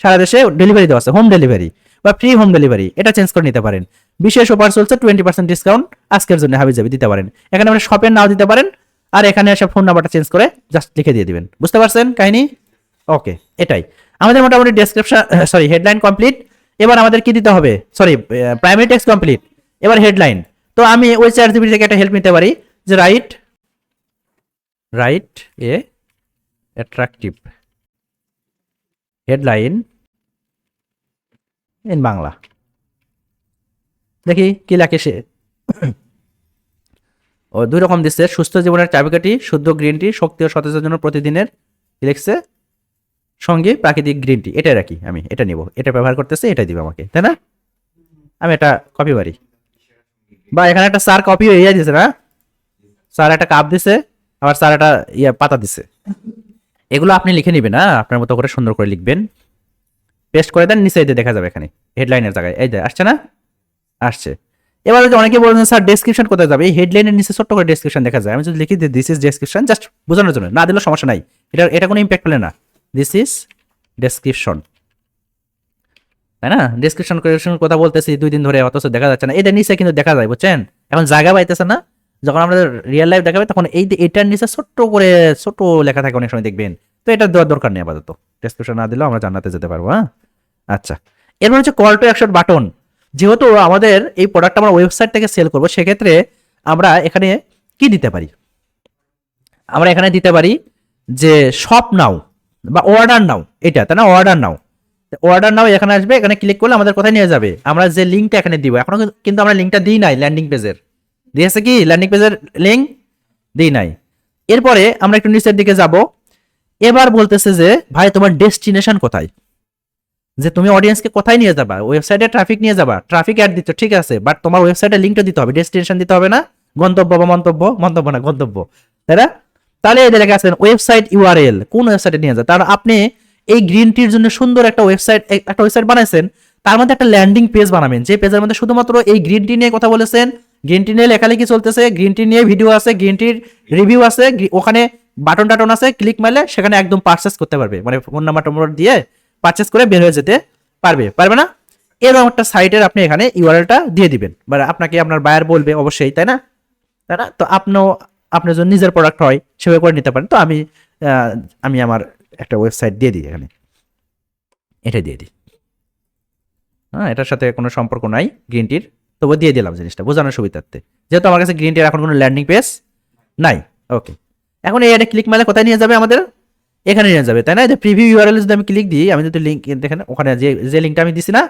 সারা দেশে ডেলিভারি দেওয়া আছে, হোম ডেলিভারি বা ফ্রি হোম ডেলিভারি, এটা চেঞ্জ করে নিতে পারেন। বিশেষ অফার চলছে, 20% ডিসকাউন্ট আজকের জন্য হাবিজাবি দিতে পারেন। এখানে আপনি শপের নাও দিতে পারেন, আর এখানে এসে ফোন নাম্বারটা চেঞ্জ করে জাস্ট লিখে দিয়ে দিবেন। বুঝতে পারছেন কাহিনী? ওকে, এটাই আমাদের মোটামুটি ডেসক্রিপশন, সরি, হেডলাইন কমপ্লিট। এবার আমাদের কি দিতে হবে? সরি, প্রাইমারি টেক্সট কমপ্লিট, এবার হেডলাইন। তো আমি ওই চ্যাট জিপিটি থেকে একটা হেল্প নিতে পারি, যে write a attractive headline in Bangla, দেখি কি লেখে সে। ও দুই রকম দিচ্ছে, সুস্থ জীবনের চাবিকাঠি, শুদ্ধ গ্রিন টি, শক্তি ও সতেজের জন্য প্রতিদিনের, কি লিখছে, সঙ্গে প্রাকৃতিক গ্রিন টি, এটাই রাখি, আমি এটা নিব, এটা ব্যবহার করতেছে, এটাই দিবে আমাকে, তাই না? আমি এটা কপি মারি, বা এখানে একটা স্যার কপি হয়ে দিছে না, স্যার একটা কাপ দিছে, আবার স্যার একটা পাতা দিছে। এগুলো আপনি লিখে নিবেন, হ্যাঁ, আপনার মতো করে সুন্দর করে লিখবেন, পেস্ট করে দেন, নিচে দেখা যাবে এখানে হেডলাইনের জায়গায়, এই যে আসছে না, আসছে। এবার অনেকে বলছেন স্যার ডেসক্রিপশন কোথায় যাবে? এই হেডলাইনের নিচে ছোট্ট করে ডেসক্রিপশন দেখা যায়, আমি যদি লিখি দিস ইজ ডেসক্রিপশন, জাস্ট বোঝানোর জন্য, না দিলেও সমস্যা নাই, এটা কোনো ইম্প্যাক্ট পেলে না। দিস ইজ ডেসক্রিপশন, তাই না? ডেসক্রিপশন কথা বলতেছি 2 দিন ধরে, অথচ দেখা যাচ্ছে না। এটা নিচে কিন্তু দেখা যায়, বুঝছেন? এখন জায়গা পাইতেছে না, যখন আমাদের রিয়েল লাইফ দেখাবে তখন এটার নিচে ছোট্ট করে ছোট লেখা থাকে, অনেক সময় দেখবেন তো এটা দেওয়ার দরকার নেই আপাতত, ডেসক্রিপশন না দিলেও আমরা জান্নাতে যেতে পারবো। হ্যাঁ, আচ্ছা, এরপর হচ্ছে কল টু অ্যাকশন বাটন। যেহেতু আমাদের এই প্রোডাক্ট আমরা ওয়েবসাইট থেকে সেল করবো, সেক্ষেত্রে আমরা এখানে কি দিতে পারি, আমরা এখানে দিতে পারি যে শপ নাও বা অর্ডার নাও, এটা তাই না, অর্ডার নাও। অর্ডার নাও এখানে আসবে, এখানে ক্লিক করলে আমাদের কোথায় নিয়ে যাবে, আমরা যে লিঙ্কটা এখানে দিব, এখনো কিন্তু আমরা লিঙ্কটা দিই নাই ল্যান্ডিং পেজের, দিয়েছে কি ল্যান্ডিং পেজের লিঙ্ক দিই নাই। এরপরে আমরা একটু নিচের দিকে যাব, এবার বলতেছে যে ভাই তোমার ডেস্টিনেশন কোথায়, যে তুমি অডিয়েন্সকে কোথায় নিয়ে যাবা, ওয়েবসাইটে ট্রাফিক নিয়ে যাবা, ট্রাফিক অ্যাড দিচ্ছ ঠিক আছে, বাট তোমার ওয়েবসাইটে লিঙ্কটা দিতে হবে, ডেস্টিনেশন দিতে হবে না, গন্তব্য বা মন্তব্য, মন্তব্য না গন্তব্য, তাই না? তাহলে এদের লেখা আছে ওয়েবসাইট ইউআরএল, কোন ওয়েবসাইটে নিয়ে যায়। তার আপনি এই গ্রিন টির জন্য সুন্দর একটা ওয়েবসাইট বানাইছেন, তার মধ্যে একটা ল্যান্ডিং পেজ বানাবেন, যে পেজের মধ্যে শুধুমাত্র এই গ্রিন টি নিয়ে কথা বলেছেন, গ্রিন টি নিয়ে লেখালেখি চলতেছে, গ্রিন টি নিয়ে ভিডিও আছে, গ্রিন টির রিভিউ আছে, ওখানে বাটন টাটন আছে, ক্লিক মারলে সেখানে একদম পারচেস করতে পারবে, মানে ফোন নাম্বার টম্বর দিয়ে পারচেস করে বের হয়ে যেতে পারবে না? এরকম একটা সাইটের আপনি এখানে ইউআরএলটা দিয়ে দিবেন, বা আপনাকে আপনার বায়ার বলবে অবশ্যই, তাই না? তো আপনার জন্য নিজের প্রোডাক্ট হয় সেভাবে করে নিতে পারেন। তো আমি আমার একটা ওয়েবসাইট দিয়ে দিই এখানে, এটা দিয়ে দিই। হ্যাঁ, এটার সাথে কোনো সম্পর্ক নাই গ্রিন টির, তবু দিয়ে দিলাম জিনিসটা বোঝানোর সুবিধার্থে, যেহেতু আমার কাছে গ্রিন টির এখন কোনো ল্যান্ডিং পেজ নাই। ওকে, এখন এই ক্লিক মারলে কোথায় নিয়ে যাবে, আমাদের এখানে নিয়ে যাবে, তাই না? যে প্রিভিউ ইউআরএল যদি আমি ক্লিক দিই, আমি যদি লিঙ্ক দেখেন ওখানে যে লিঙ্কটা আমি দিছি না,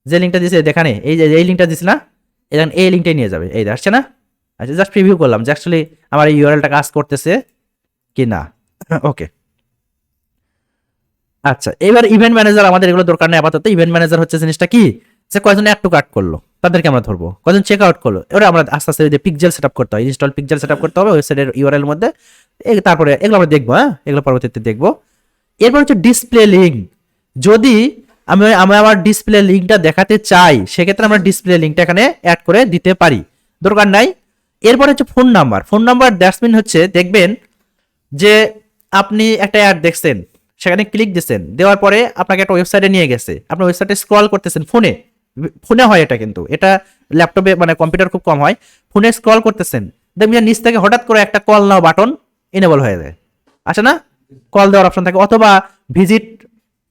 যে লিঙ্কটা দিছি দেখানে, এই লিঙ্কটা দিছি না, এখন এই লিঙ্কটাই নিয়ে যাবে, এই আসছে না? আচ্ছা, জাস্ট প্রিভিউ করলাম যে অ্যাকচুয়ালি আমার এই ইউআরএলটা কাজ করতেছে কি না। ওকে, আচ্ছা, এবার ইভেন্ট ম্যানেজার আমাদের এগুলো দরকার নেই আপাতত। ইভেন্ট ম্যানেজার হচ্ছে জিনিসটা কি, যে কয়জন অ্যাড টু কার্ট করলো তাদেরকে আমরা ধরবো, কয়জন চেক আউট করলো, এবার আমরা আস্তে আস্তে পিকজেল সেটআপ করতে হয়, ইনস্টল পিকজেল সেটআপ করতে হবে ওয়েবসাইটের ইউআরএল মধ্যে, তারপরে এগুলো আমরা দেখবো। হ্যাঁ, এগুলো পরবর্তীতে দেখবো। এরপর হচ্ছে ডিসপ্লে লিঙ্ক, যদি আমি আমার ডিসপ্লে লিঙ্কটা দেখাতে চাই, সেক্ষেত্রে আমরা ডিসপ্লে লিঙ্কটা এখানে অ্যাড করে দিতে পারি, দরকার নাই। এরপর হচ্ছে ফোন নাম্বার দ্যাটস মিন হচ্ছে দেখবেন যে আপনি একটা অ্যাড দেখছেন, সেখানে ক্লিক দিচ্ছেন, দেওয়ার পরে আপনাকে একটা ওয়েবসাইটে নিয়ে গেছে, আপনি ওয়েবসাইটে স্ক্রল করতেছেন, ফোনে হয় এটা, কিন্তু এটা ল্যাপটপে মানে কম্পিউটার খুব কম হয়, ফোনে স্ক্রল করতেছেন, দেখবেন নিচ থেকে হঠাৎ করে একটা কল নাও বাটন এনেবল হয়ে যায়, আসে না? কল দেওয়ার অপশন থাকে, অথবা ভিজিট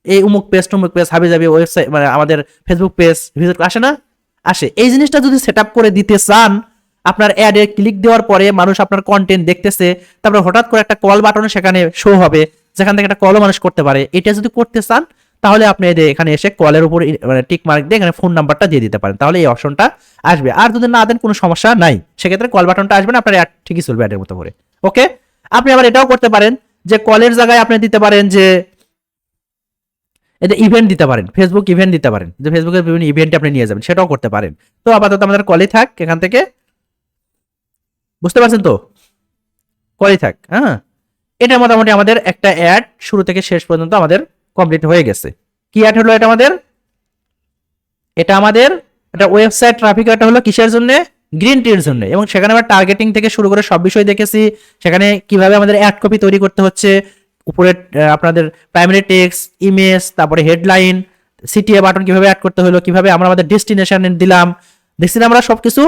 এই উমুক পেজ হাবিজাবি ওয়েবসাইট, মানে আমাদের ফেসবুক পেজ ভিজিট আসে না? আসে। এই জিনিসটা যদি সেট আপ করে দিতে চান, আপনার অ্যাডে ক্লিক দেওয়ার পরে মানুষ আপনার কন্টেন্ট দেখতেছে, তারপরে হঠাৎ করে একটা কল বাটন সেখানে শো হবে, যেখান থেকে একটা কলও মানুষ করতে পারে, এটা যদি করতে চান তাহলে আপনি এখানে এসে কলের উপর মানে টিক মার্ক দিয়ে এখানে ফোন নাম্বারটা দিয়ে দিতে পারেন, তাহলে এই অপশনটা আসবে। আর যদি না দেন কোনো সমস্যা নাই, সেক্ষেত্রে কল বাটনটা আসবে না, আপনার অ্যাড ঠিকই চলবে অ্যাডের মতো করে। ওকে, আপনি আবার এটাও করতে পারেন যে কলের জায়গায় আপনি দিতে পারেন যে এতে ইভেন্ট দিতে পারেন, ফেসবুক ইভেন্ট দিতে পারেন, যে ফেসবুকের বিভিন্ন ইভেন্টে আপনি নিয়ে যাবেন, সেটাও করতে পারেন। তো আপাতত আমাদের কলই থাক, এখান থেকে বুঝতে পারছেন তো, কলই থাক। হ্যাঁ, এটা মোটামুটি আমাদের একটা অ্যাড শুরু থেকে শেষ পর্যন্ত আমাদের কমপ্লিট হয়ে গেছে। কি অ্যাড হলো এটা আমাদের এটা ওয়েবসাইট ট্রাফিক অ্যাড হলো কিসের জন্য, গ্রিন টির জন্য, এবং সেখানে আমরা টার্গেটিং থেকে শুরু করে সব বিষয় দেখেছি, সেখানে কিভাবে আমাদের অ্যাড কপি তৈরি করতে হচ্ছে, উপরে আপনাদের প্রাইমারি টেক্সট, ইমেজ, তারপরে হেডলাইন, সিটিএ বাটন কিভাবে অ্যাড করতে হলো, কিভাবে আমরা আমাদের ডেস্টিনেশন দিলাম, দেখছি না আমরা সবকিছু,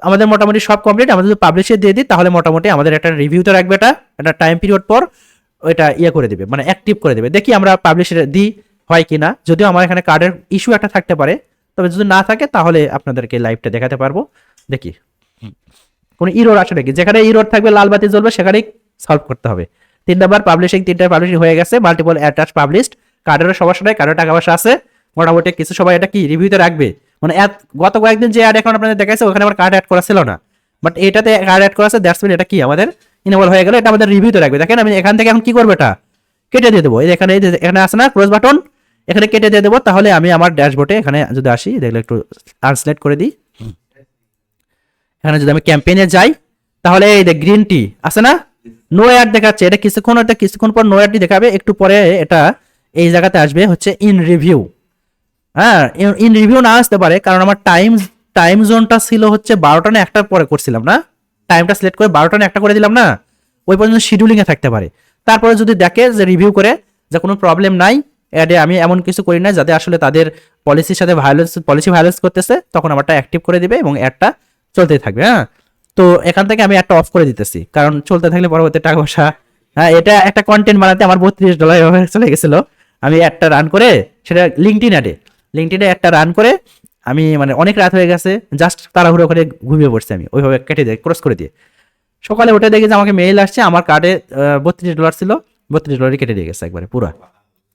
আমাদের মোটামুটি সব কমপ্লিট। আমরা যদি পাবলিশে দিয়ে দিই তাহলে মোটামুটি আমাদের একটা রিভিউতে রাখবে, একটা টাইম পিরিয়ড পর ওইটা করে দেবে, মানে অ্যাক্টিভ করে দেবে। দেখি আমরা পাবলিশে দিই হয় কিনা, যদিও আমার এখানে কার্ডের ইস্যু একটা থাকতে পারে, তবে যদি না থাকে তাহলে আপনাদেরকে লাইভটা দেখাতে পারবো। দেখি কোনো ইরোর আসে নাকি, যেখানে ইরোর থাকবে লাল বাতি জ্বলবে সেখানেই সলভ করতে হবে। 3 নাম্বার পাবলিশিং, 3টা পাবলিশিং হয়ে গেছে, মাল্টিপল অ্যাটাচ পাবলিশড, কার্ডেরও সমস্যা নাই, কার্ডের টাকা পয়সা আছে মোটামুটি, কিছু সবাই এটা কি রিভিউতে রাখবে, মানে গত কয়েকদিন যে অ্যাড এখন আপনাদের দেখাইছে ওখানে আমার কার্ড অ্যাড করা ছিল না, বাট এটাতে কার্ড অ্যাড করা আছে, দ্যাটস মিন এটা কি আমাদের ইনেবল হয়ে গেল, এটা আমাদের রিভিউতে রাখবে। দেখেন আমি এখান থেকে এখন কি করবো, এটা কেটে দিয়ে দেবো, এখানে এখানে আছে না ক্লোজ বাটন, এখানে কেটে দিয়ে দেবো। তাহলে আমি আমার ড্যাশবোর্ডে এখানে যদি আসি, দেখলে একটু ট্রান্সলেট করে দিই, এখানে যদি আমি ক্যাম্পেইনে যাই তাহলে এই যে গ্রিন টি আছে না, নো অ্যাড দেখাচ্ছে, এটা কিছুক্ষণ পর নো অ্যাডটি দেখাবে, একটু পরে এটা এই জায়গাতে আসবে হচ্ছে ইন রিভিউ। হ্যাঁ, ইন রিভিউ না আসতে পারে, কারণ আমার টাইম জোনটা ছিল হচ্ছে 12টা না 1টার পরে করছিলাম না, টাইমটা সিলেক্ট করে 12টা না 1টা করে দিলাম না, ওই পর্যন্ত শিডিউলিং এ থাকতে পারে। তারপরে যদি দেখে যে রিভিউ করে যে কোনো প্রবলেম নাই, অ্যাডে আমি এমন কিছু করি না যাতে আসলে তাদের পলিসির সাথে পলিসি ভায়োলেন্স করতেছে, তখন আমারটা অ্যাক্টিভ করে দিবে এবং অ্যাডটা চলতে থাকবে। হ্যাঁ, তো এখান থেকে আমি একটা অফ করে দিতেছি, কারণ চলতে থাকলে পরবর্তী টাকা পয়সা হ্যাঁ, এটা একটা কন্টেন্ট বানাতে আমার $32 চলে গেছিল। আমি একটা রান করে, সেটা লিঙ্কডইনে একটা রান করে, আমি মানে অনেক রাত হয়ে গেছে, জাস্ট তাড়াহুড়ো করে ঘুমিয়ে পড়ছি আমি, ওইভাবে কেটে দিয়ে ক্রস করে দিয়ে। সকালে উঠে দেখি যে আমাকে মেইল আসছে, আমার কার্ডে $32 ছিল, $32 কেটে দিয়ে গেছে একবারে পুরো।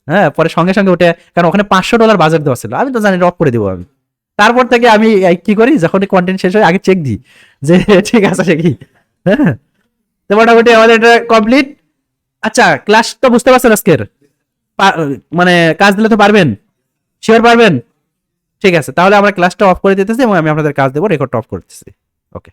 হ্যাঁ, পরে সঙ্গে সঙ্গে উঠে, কারণ ওখানে $500 বাজেট দেওয়া ছিল, আমি তো জানি অফ করে দিব আমি। তারপর থেকে আমি কি করি, যখন কন্টেন্ট শেষ হয় আগে চেক দিই যে ঠিক আছে সে কি। হ্যাঁ, তো মোটামুটি আমাদের এটা কমপ্লিট। আচ্ছা, ক্লাস তো বুঝতে পারছেন আজকের? মানে কাজ দিলে তো পারবেন, শিওর পারবেন? ঠিক আছে, তাহলে আমরা ক্লাসটা অফ করে দিতেছি এবং আমি আপনাদের কাজ দেবো, রেকর্ডটা অফ করতেছি। ওকে।